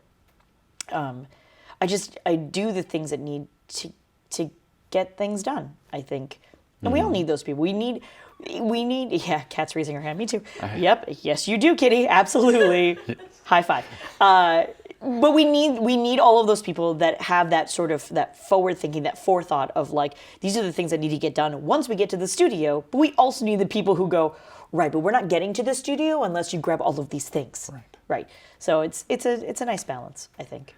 I do the things that need to get things done, I think. And we all need those people. We need, yeah, Kat's raising her hand. Me too. Yep. Yes, you do, Kitty. Absolutely. High five. But we need all of those people that have that sort of, that forward thinking, that forethought of like, these are the things that need to get done once we get to the studio. But we also need the people who go, right, but we're not getting to the studio unless you grab all of these things. Right. So it's a nice balance, I think.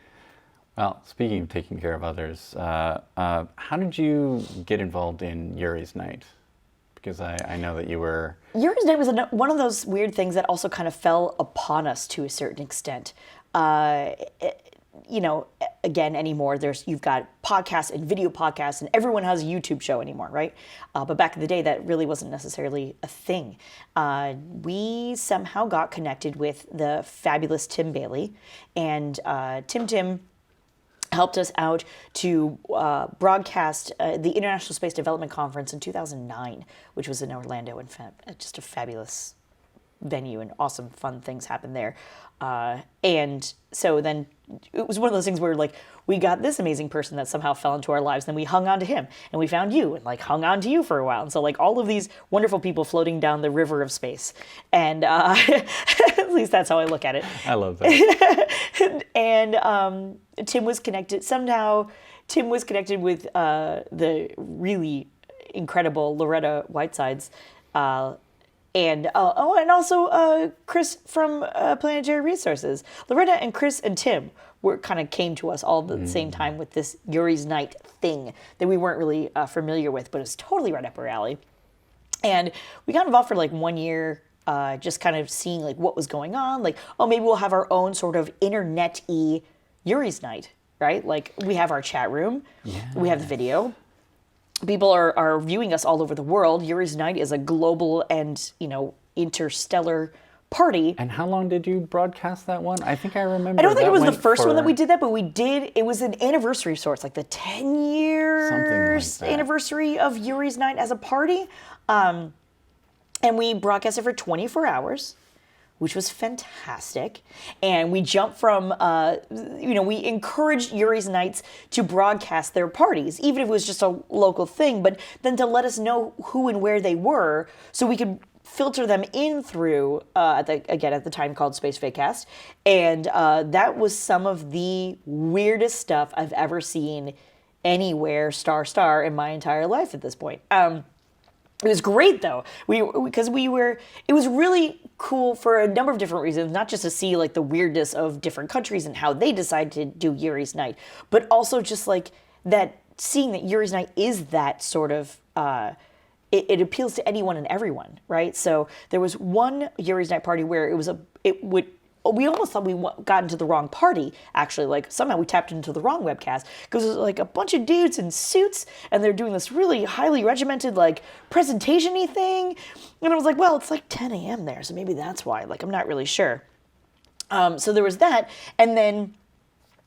Well, speaking of taking care of others, how did you get involved in Yuri's Night? Because I know that you were... Yuri's Night was one of those weird things that also kind of fell upon us to a certain extent. Again, anymore, you've got podcasts and video podcasts, and everyone has a YouTube show anymore, right? But back in the day, that really wasn't necessarily a thing. We somehow got connected with the fabulous Tim Bailey, and Tim helped us out to broadcast the International Space Development Conference in 2009, which was in Orlando, and just a fabulous venue and awesome, fun things happened there. And so then it was one of those things where like we got this amazing person that somehow fell into our lives, then we hung on to him, and we found you and like hung on to you for a while. And so like all of these wonderful people floating down the river of space. And at least that's how I look at it. I love that. And Tim was connected with the really incredible Loretta Whitesides, and also Chris from Planetary Resources. Loretta and Chris and Tim came to us all at the same time with this Yuri's Night thing that we weren't really familiar with, but it's totally right up our alley. And we got involved for like 1 year, just kind of seeing like what was going on. Like, oh, maybe we'll have our own sort of internet-y Yuri's Night, right? Like we have our chat room, we have the video. People are viewing us all over the world. Yuri's Night is a global and, interstellar party. And how long did you broadcast that one? I think I remember. I don't think it was the first one that we did that, but we did. It was an anniversary of sorts, like the 10-year anniversary of Yuri's Night as a party. And we broadcasted for 24 hours. Which was fantastic. And we jumped from, we encouraged Yuri's Nights to broadcast their parties, even if it was just a local thing, but then to let us know who and where they were so we could filter them in through, at the time called Space Fakecast. And that was some of the weirdest stuff I've ever seen anywhere, star, in my entire life at this point. It was great though, because it was really cool for a number of different reasons, not just to see like the weirdness of different countries and how they decide to do Yuri's Night, but also just like that, seeing that Yuri's Night is that sort of, it appeals to anyone and everyone, right? So there was one Yuri's Night party where we almost thought we got into the wrong party, actually. Like, somehow we tapped into the wrong webcast, because it was like a bunch of dudes in suits, and they're doing this really highly regimented, like, presentation-y thing. And I was like, well, it's like 10 a.m. there, so maybe that's why. Like, I'm not really sure. So there was that,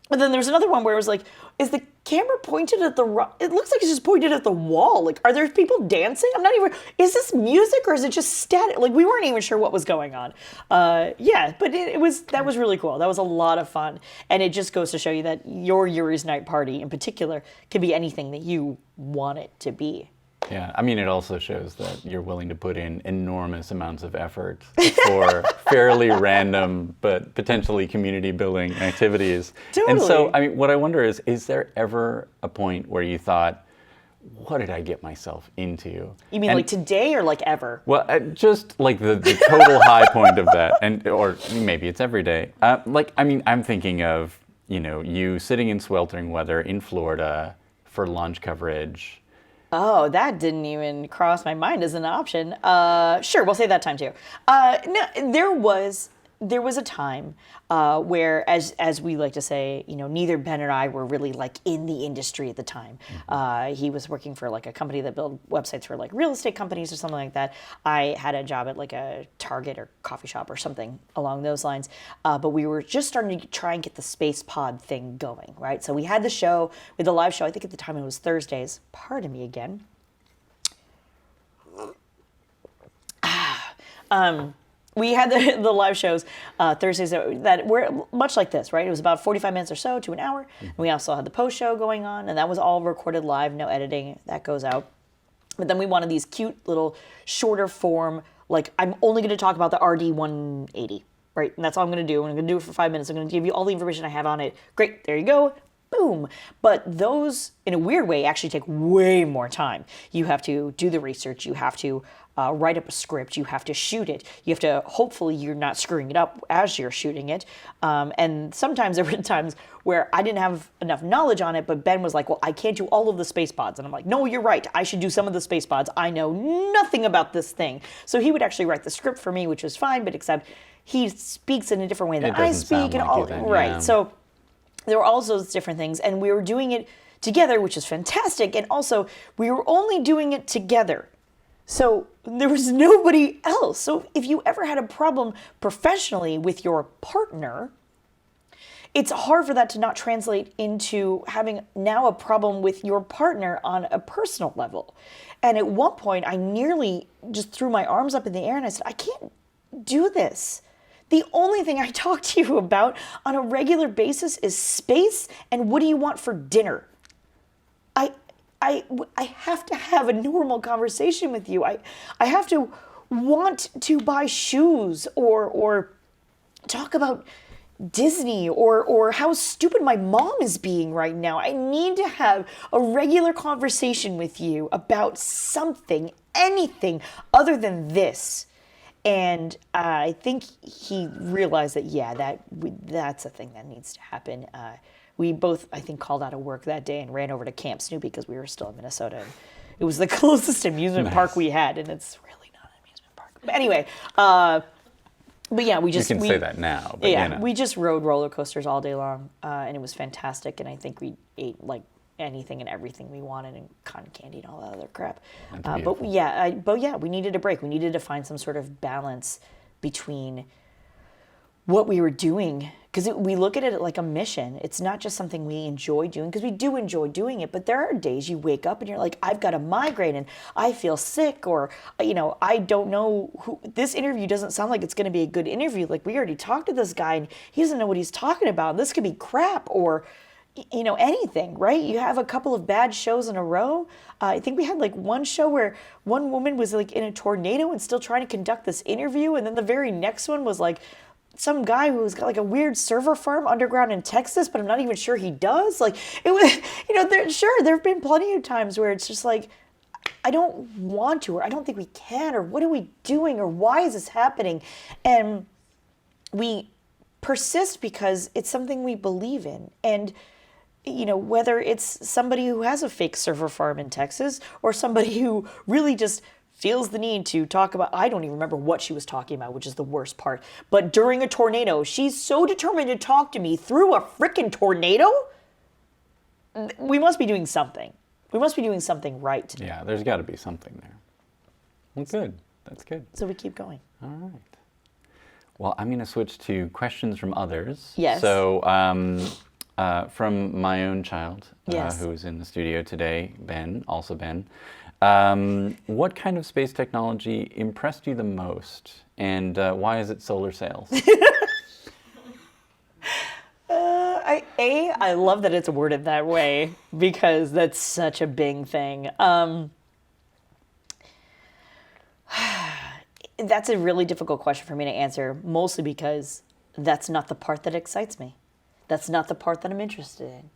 but then there's another one where it was like, is the camera pointed at the it looks like it's just pointed at the wall. Like, are there people dancing? I'm not even, is this music or is it just static? Like, we weren't even sure what was going on. But that was really cool. That was a lot of fun. And it just goes to show you that your Yuri's Night party in particular can be anything that you want it to be. Yeah, I mean, it also shows that you're willing to put in enormous amounts of effort for fairly random but potentially community-building activities. Totally. And so, I mean, what I wonder is there ever a point where you thought, what did I get myself into? You mean And- like today or like ever? Well, just like the total high point of that, or maybe it's every day. I'm thinking of, you sitting in sweltering weather in Florida for launch coverage. Oh, that didn't even cross my mind as an option. Sure, we'll say that time too. No, there was a time where, as we like to say, neither Ben or I were really like in the industry at the time. He was working for like a company that built websites for like real estate companies or something like that. I had a job at like a Target or coffee shop or something along those lines. But we were just starting to try and get the space pod thing going, right? So we had the show, with the live show. I think at the time it was Thursdays. Pardon me again. We had the live shows Thursdays that were much like this, right? It was about 45 minutes or so to an hour. And we also had the post show going on, and that was all recorded live, no editing. That goes out. But then we wanted these cute little shorter form, like I'm only going to talk about the RD-180, right? And that's all I'm going to do. I'm going to do it for 5 minutes. I'm going to give you all the information I have on it. Great, there you go. Boom. But those, in a weird way, actually take way more time. You have to do the research. You have to write up a script. You have to shoot it. You have to, hopefully you're not screwing it up as you're shooting it. And sometimes there were times where I didn't have enough knowledge on it, but Ben was like, well, I can't do all of the space pods. And I'm like, no, you're right. I should do some of the space pods. I know nothing about this thing. So he would actually write the script for me, which was fine, but except he speaks in a different way than I doesn't sound speak. And like all you then, right. yeah. So there were all those different things, and we were doing it together, which is fantastic. And also, we were only doing it together. So there was nobody else. So if you ever had a problem professionally with your partner, it's hard for that to not translate into having now a problem with your partner on a personal level. And at one point, I nearly just threw my arms up in the air and I said, I can't do this. The only thing I talk to you about on a regular basis is space and what do you want for dinner? I have to have a normal conversation with you. I have to want to buy shoes or talk about Disney or how stupid my mom is being right now. I need to have a regular conversation with you about something, anything other than this. And I think he realized that, yeah, that's a thing that needs to happen. We both, I think, called out of work that day and ran over to Camp Snoopy because we were still in Minnesota. And it was the closest amusement park we had, and it's really not an amusement park. But anyway, but yeah, we can say that now. But yeah, we just rode roller coasters all day long, and it was fantastic. And I think we ate like anything and everything we wanted, and cotton candy and all that other crap. But yeah, we needed a break. We needed to find some sort of balance between what we were doing, because we look at it like a mission. It's not just something we enjoy doing, because we do enjoy doing it, but there are days you wake up and you're like, I've got a migraine and I feel sick, or I don't know who this interview doesn't sound like it's going to be a good interview. Like, we already talked to this guy and he doesn't know what he's talking about. This could be crap, or anything, right? You have a couple of bad shows in a row. I think we had like one show where one woman was like in a tornado and still trying to conduct this interview, and then the very next one was like some guy who's got like a weird server farm underground in Texas, but I'm not even sure he does. Like, it was, there have been plenty of times where it's just like, I don't want to, or I don't think we can, or what are we doing, or why is this happening? And we persist because it's something we believe in. And whether it's somebody who has a fake server farm in Texas, or somebody who really just feels the need to talk about, I don't even remember what she was talking about, which is the worst part. But during a tornado, she's so determined to talk to me through a freaking tornado. We must be doing something. We must be doing something right. Yeah, there's got to be something there. Well, good. That's good. So we keep going. All right. Well, I'm going to switch to questions from others. Yes. So, from my own child, Yes. who is in the studio today, Ben, also Ben. What kind of space technology impressed you the most, and why is it solar sails? I love that it's worded that way, because that's such a big thing. That's a really difficult question for me to answer, mostly because that's not the part that excites me. That's not the part that I'm interested in.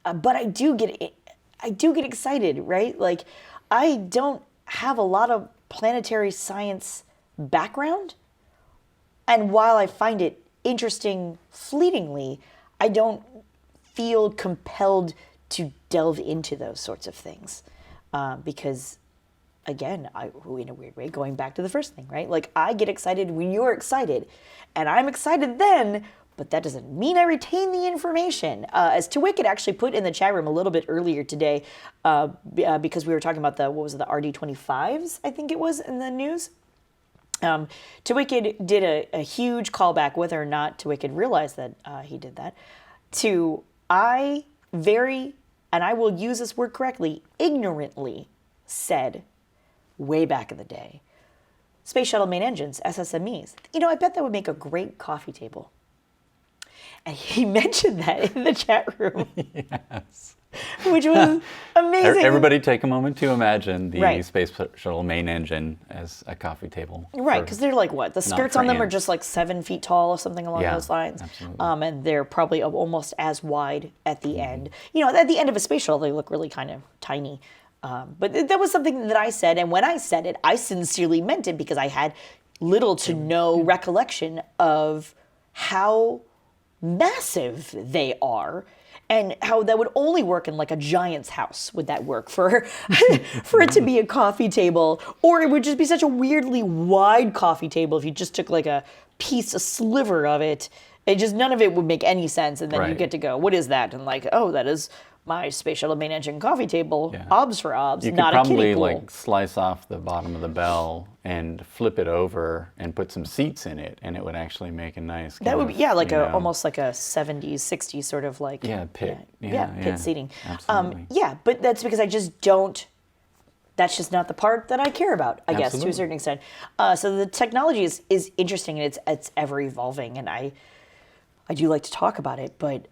but I do get excited, right? Like, I don't have a lot of planetary science background, and while I find it interesting fleetingly, I don't feel compelled to delve into those sorts of things because, again, in a weird way, going back to the first thing, right? Like, I get excited when you're excited, and I'm excited then, but that doesn't mean I retain the information. As TWicked actually put in the chat room a little bit earlier today, because we were talking about the RD-25s, I think it was, in the news. TWicked did a huge callback, whether or not TWicked realized that he did that, to and I will use this word correctly, ignorantly said way back in the day, Space Shuttle main engines, SSMEs. I bet that would make a great coffee table. And he mentioned that in the chat room. Yes. Which was amazing. Everybody take a moment to imagine the Right. Space Shuttle main engine as a coffee table. Right, because they're like what? The skirts for on them are ants. just like 7 feet tall or something along Yeah, those lines. absolutely. And they're probably almost as wide at the end. At the end of a space shuttle, they look really kind of tiny. But that was something that I said, and when I said it, I sincerely meant it because I had little to no recollection of how massive they are and how that would only work in like a giant's house. Would that work for for it to be a coffee table? Or it would just be such a weirdly wide coffee table if you just took like a sliver of it. None of it would make any sense. And then you Right. get to go, what is that? And like, oh, that is my Space Shuttle main engine coffee table, Yeah. obs for obs, You could not a probably kiddie pool. like slice off the bottom of the bell and flip it over and put some seats in it, and it would actually make a nice. That would be, yeah, like kind of, almost like a 70s, 60s sort of like pit. Yeah, pit seating. Absolutely. Yeah, but that's because I just don't. That's just not the part that I care about, I guess, to a Absolutely. certain extent. So the technology is interesting and it's ever evolving, and I do like to talk about it, but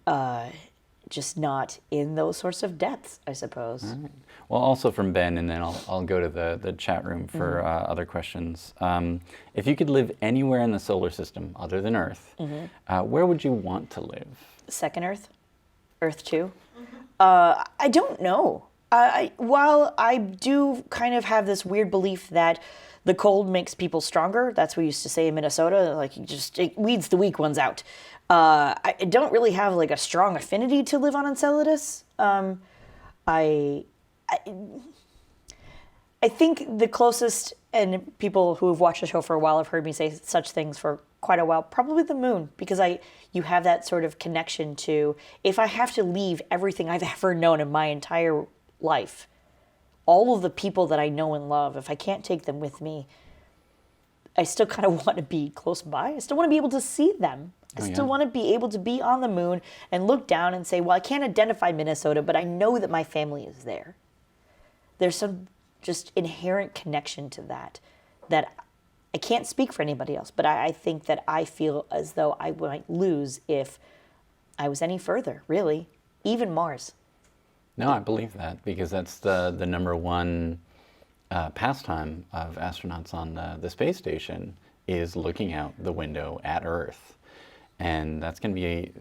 just not in those sorts of depths, I suppose. Right. Well, also from Ben, and then I'll go to the chat room for other questions. If you could live anywhere in the solar system other than Earth, where would you want to live? Second Earth, Earth 2. I don't know. While I do kind of have this weird belief that the cold makes people stronger, that's what we used to say in Minnesota, like it weeds the weak ones out. I don't really have like a strong affinity to live on Enceladus. I think the closest, and people who have watched the show for a while have heard me say such things for quite a while, probably the moon, because you have that sort of connection to, if I have to leave everything I've ever known in my entire life, all of the people that I know and love, if I can't take them with me, I still kind of want to be close by. I still want to be able to see them. I still want to be able to be on the moon and look down and say, well, I can't identify Minnesota, but I know that my family is there. There's some just inherent connection to that I can't speak for anybody else, but I think that I feel as though I might lose if I was any further, really, even Mars. No, I believe that, because that's the number one pastime of astronauts on the space station, is looking out the window at Earth. And that's going to be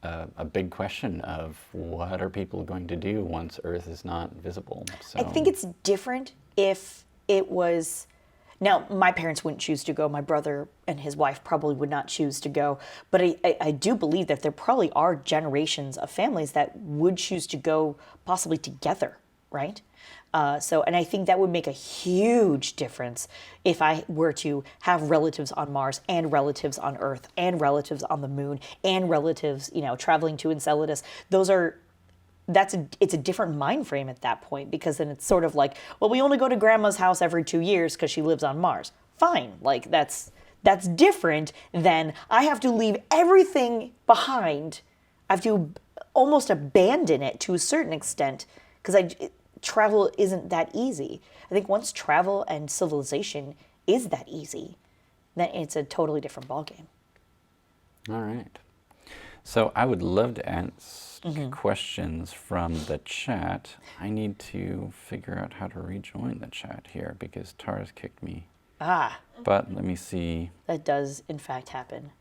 a big question of what are people going to do once Earth is not visible. So I think it's different if it was... Now, my parents wouldn't choose to go. My brother and his wife probably would not choose to go. But I do believe that there probably are generations of families that would choose to go possibly together, right? And I think that would make a huge difference if I were to have relatives on Mars and relatives on Earth and relatives on the moon and relatives, traveling to Enceladus. It's a different mind frame at that point, because then it's sort of like, well, we only go to grandma's house every 2 years because she lives on Mars. Fine, like that's different than I have to leave everything behind. I have to almost abandon it to a certain extent because travel isn't that easy. I think once travel and civilization is that easy, then it's a totally different ballgame. All right. So I would love to ask questions from the chat. I need to figure out how to rejoin the chat here because Tara's kicked me. But let me see. That does, in fact, happen.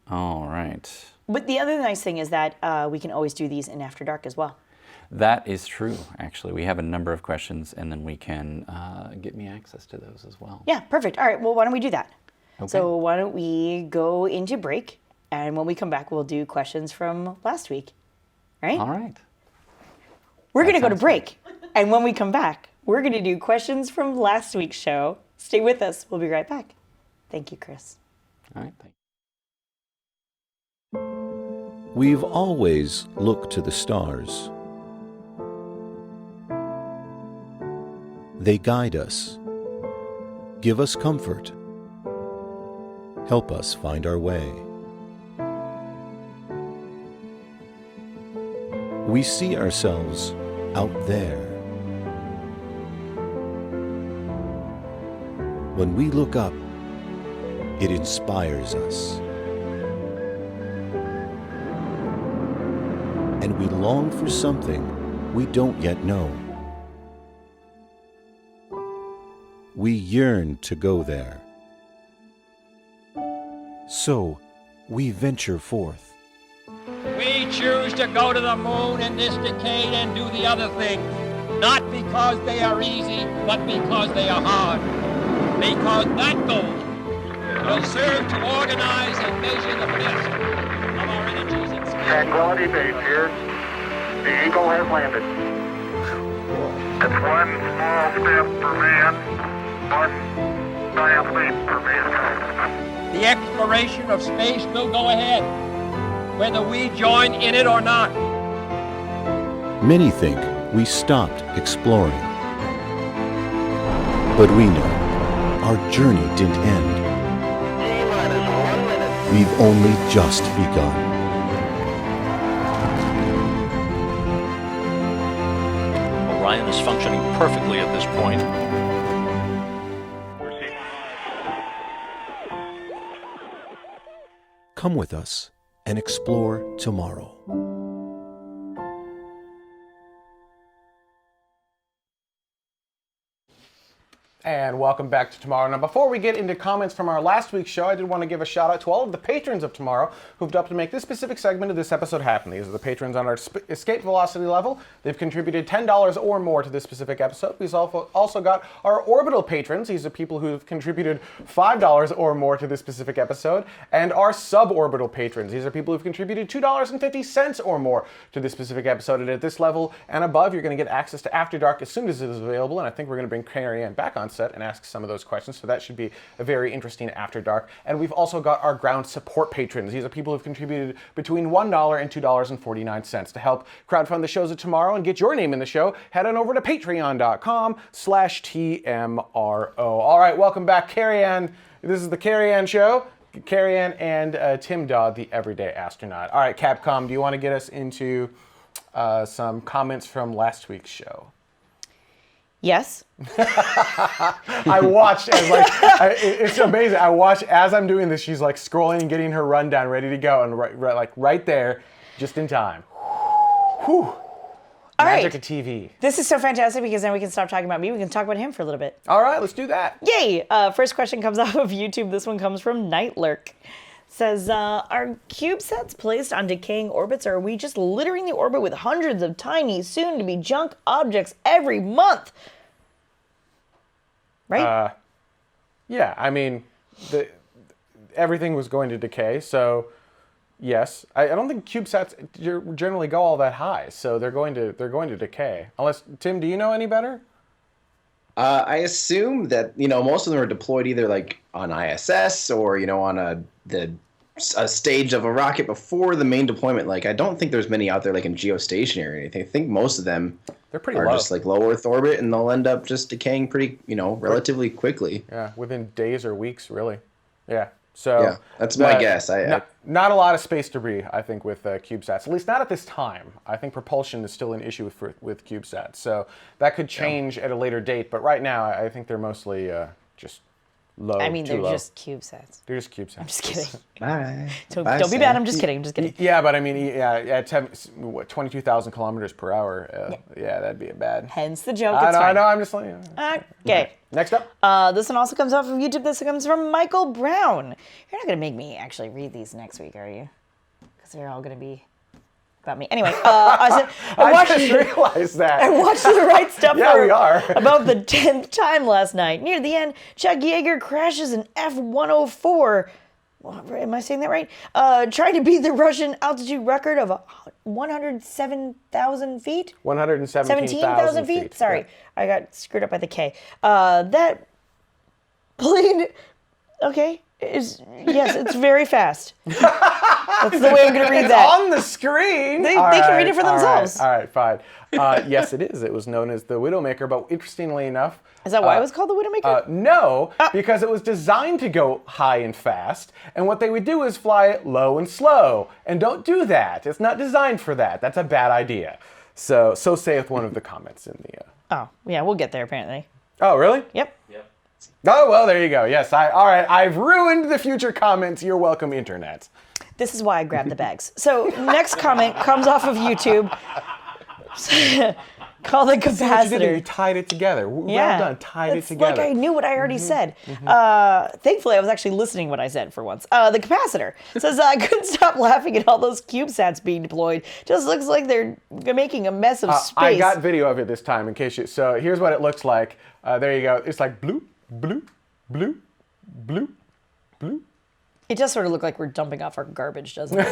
All right. But the other nice thing is that we can always do these in After Dark as well. That is true, actually. We have a number of questions, and then we can get me access to those as well. Yeah, perfect. All right, well, why don't we do that? Okay. So why don't we go into break, and when we come back, we'll do questions from last week, right? All right. We're going to go to sounds break, and when we come back, we're going to do questions from last week's show. Stay with us. We'll be right back. Thank you, Chris. All right, thank you. We've always looked to the stars. They guide us, give us comfort, help us find our way. We see ourselves out there. When we look up, it inspires us. And we long for something we don't yet know. We yearn to go there. So, we venture forth. We choose to go to the moon in this decade and do the other things, not because they are easy, but because they are hard. Because that goal will serve to organize and measure the best of our energies in space. Tranquility Base here. The Eagle has landed. It's one small step for man, one giant leap for mankind. The exploration of space will go ahead, whether we join in it or not. Many think we stopped exploring. But we know our journey didn't end. T-minus 1 minute. We've only just begun. Orion is functioning perfectly at this point. Come with us and explore tomorrow. And welcome back to Tomorrow. Now, before we get into comments from our last week's show, I did want to give a shout out to all of the patrons of Tomorrow who've helped to make this specific segment of this episode happen. These are the patrons on our escape velocity level. They've contributed $10 or more to this specific episode. We've also got our orbital patrons. These are people who've contributed $5 or more to this specific episode. And our suborbital patrons. These are people who've contributed $2.50 or more to this specific episode. And at this level and above, you're going to get access to After Dark as soon as it is available. And I think we're going to bring Cariann back on set and ask some of those questions, so that should be a very interesting After Dark. And we've also got our ground support patrons. These are people who've contributed between $1 and $2.49 to help crowdfund the shows of tomorrow and get your name in the show. Head on over to patreon.com/TMRO. All right, welcome back, Cariann. This is the Cariann Show. Cariann and Tim Dodd, the everyday astronaut. All right, Capcom, do you want to get us into some comments from last week's show? Yes. I watched as it's amazing. I watched as I'm doing this. She's like scrolling and getting her rundown ready to go, and right there, just in time. Whew. Magic of TV. This is so fantastic because then we can stop talking about me. We can talk about him for a little bit. All right, let's do that. Yay! First question comes off of YouTube. This one comes from Nightlurk. Says, are CubeSats placed on decaying orbits, or are we just littering the orbit with hundreds of tiny, soon-to-be junk objects every month? Right? Yeah, I mean, everything was going to decay, so yes. I don't think CubeSats generally go all that high, so they're going to decay. Unless, Tim, do you know any better? I assume that most of them are deployed either like on ISS or on a stage of a rocket before the main deployment. Like I don't think there's many out there like in geostationary or anything. I think most of them they're pretty are low. just like low Earth orbit, and they'll end up just decaying pretty relatively quickly. Yeah, within days or weeks, really. Yeah. So yeah, that's my guess. Not a lot of space debris, I think, with CubeSats. At least not at this time. I think propulsion is still an issue with CubeSats. So that could change at a later date. But right now, I think they're mostly just low. I mean, they're low. just CubeSats. They're just CubeSats. I'm just kidding. Bye. Don't Bye, be Sam. bad. I'm just kidding. I'm just kidding. Yeah, but I mean, at 22,000 kilometers per hour. Yeah, that'd be a bad. Hence the joke. I know. I'm just like. Okay. Next up. This one also comes off of YouTube. This comes from Michael Brown. You're not going to make me actually read these next week, are you? Because they're all going to be about me. Anyway, I just realized that. I watched the right stuff Yeah, for we are. about the 10th time last night. Near the end, Chuck Yeager crashes an F-104. Am I saying that right? Trying to beat the Russian altitude record of 107,000 feet? 117,000 feet? Sorry, Yeah. I got screwed up by the K. That plane, okay, yes, it's very fast. That's the way I'm going to read It's that. on the screen. They can read it for themselves. All right, fine. Yes, it is. It was known as the Widowmaker, but interestingly enough... Is that why it was called the Widowmaker? No, because it was designed to go high and fast, and what they would do is fly it low and slow. And don't do that. It's not designed for that. That's a bad idea. So saith one of the comments in the... Oh, yeah, we'll get there apparently. Oh, really? Yep. Oh, well, there you go. Yes, all right, I've ruined the future comments. You're welcome, Internet. This is why I grabbed the bags. So next comment comes off of YouTube. Call the See what you did there? capacitor. You tied it together. Well done. Tied it It's together. like I knew what I already said. Thankfully, I was actually listening what I said for once. The capacitor says, I couldn't stop laughing at all those CubeSats being deployed. Just looks like they're making a mess of space. I got video of it this time in case you... So here's what it looks like. There you go. It's like bloop, bloop, bloop, bloop, bloop. It does sort of look like we're dumping off our garbage, doesn't it?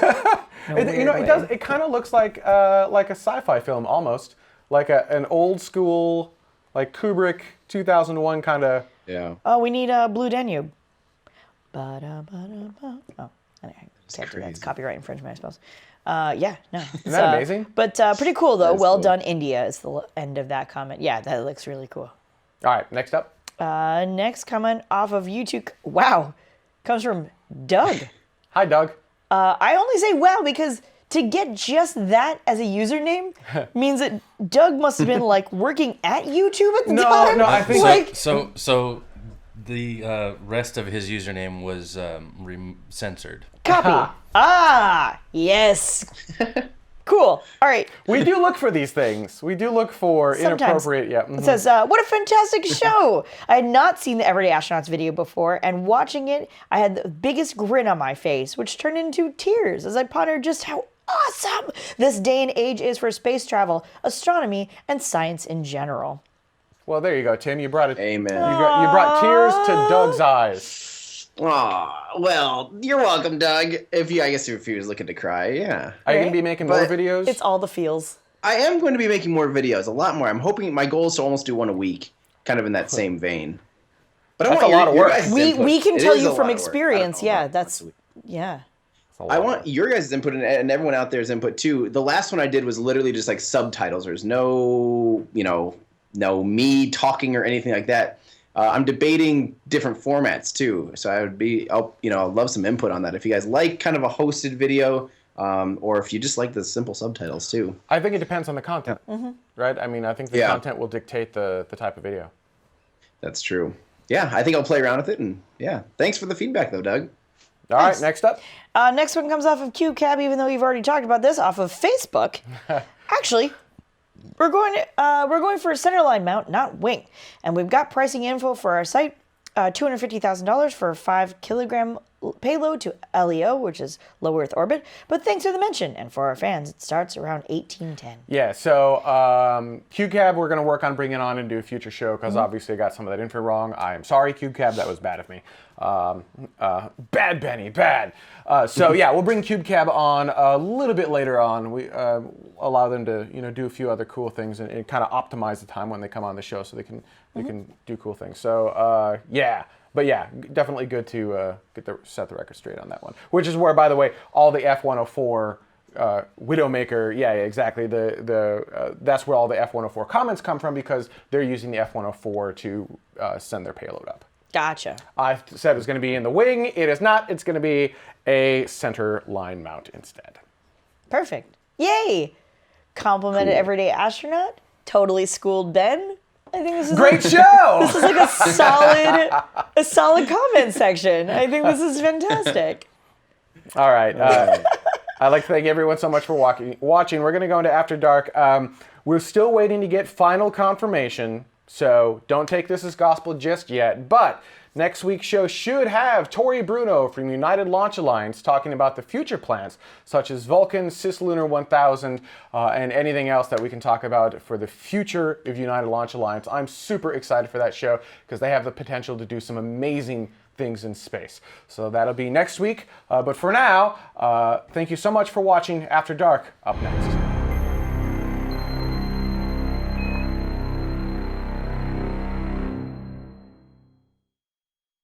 It does. It kind of looks like a sci-fi film almost, like an old school, like Kubrick 2001 kind of. Yeah. Oh, we need Blue Danube. Ba-da-ba-da-ba. Oh, anyway, can't do that. It's copyright infringement, I suppose. Yeah, no. Isn't that amazing? But pretty cool, though. Well cool. done, India, is the end of that comment. Yeah, that looks really cool. All right, next up. Next comment off of YouTube. Wow. Comes from Doug. Hi, Doug. I only say wow because to get just that as a username means that Doug must have been like working at YouTube at the time. No, I think like, So the rest of his username was censored. copy. Yes. Cool. All right. We do look for these things. We do look for Sometimes. inappropriate. Yeah. It says, what a fantastic show. I had not seen the Everyday Astronauts video before, and watching it, I had the biggest grin on my face, which turned into tears as I pondered just how awesome this day and age is for space travel, astronomy, and science in general. Well, there you go, Tim. You brought it. Amen. You brought tears to Doug's eyes. Aw, well, you're welcome, Doug. I guess if he was looking to cry, yeah. Are you going to be making more But videos? It's all the feels. I am going to be making more videos, a lot more. I'm hoping my goal is to almost do one a week, kind of in that same vein. But That's a lot of work. We can tell you from experience. Yeah, that's, yeah. I want your guys' input and everyone out there's input too. The last one I did was literally just like subtitles. There's no me talking or anything like that. I'm debating different formats too, so I'll love some input on that. If you guys like kind of a hosted video, or if you just like the simple subtitles too. I think it depends on the content, right? I mean, I think the Yeah. content will dictate the type of video. That's true. Yeah, I think I'll play around with it, and yeah, thanks for the feedback though, Doug. All right, next up. Next one comes off of QCab, even though you've already talked about this, off of Facebook. Actually, we're going for a centerline mount, not wing, and we've got pricing info for our site. $250,000 for a 5-kilogram payload to LEO, which is low Earth orbit. But thanks for the mention, and for our fans, it starts around 1810. Yeah, so QCab we're going to work on bringing on and do a future show because obviously I got some of that info wrong. I am sorry, QCab, that was bad of me. Bad, Benny, bad. So yeah, we'll bring QCab on a little bit later on. We allow them to do a few other cool things and kind of optimize the time when they come on the show so they can do cool things. So yeah. But yeah, definitely good to set the record straight on that one. Which is where, by the way, all the F-104 Widowmaker, yeah, exactly. That's where all the F-104 comments come from because they're using the F-104 to send their payload up. Gotcha. I said it was going to be in the wing. It is not. It's going to be a center line mount instead. Perfect. Yay! Complimented Everyday Astronaut. Totally schooled Ben. I think this is Great show. This is like a solid comment section. I think this is fantastic. All right. I'd like to thank everyone so much for watching. We're going to go into After Dark. We're still waiting to get final confirmation So don't take this as gospel just yet, but next week's show should have Tori Bruno from United Launch Alliance talking about the future plans, such as Vulcan, Cislunar 1000, and anything else that we can talk about for the future of United Launch Alliance. I'm super excited for that show because they have the potential to do some amazing things in space. So that'll be next week. But for now, thank you so much for watching After Dark. Up next.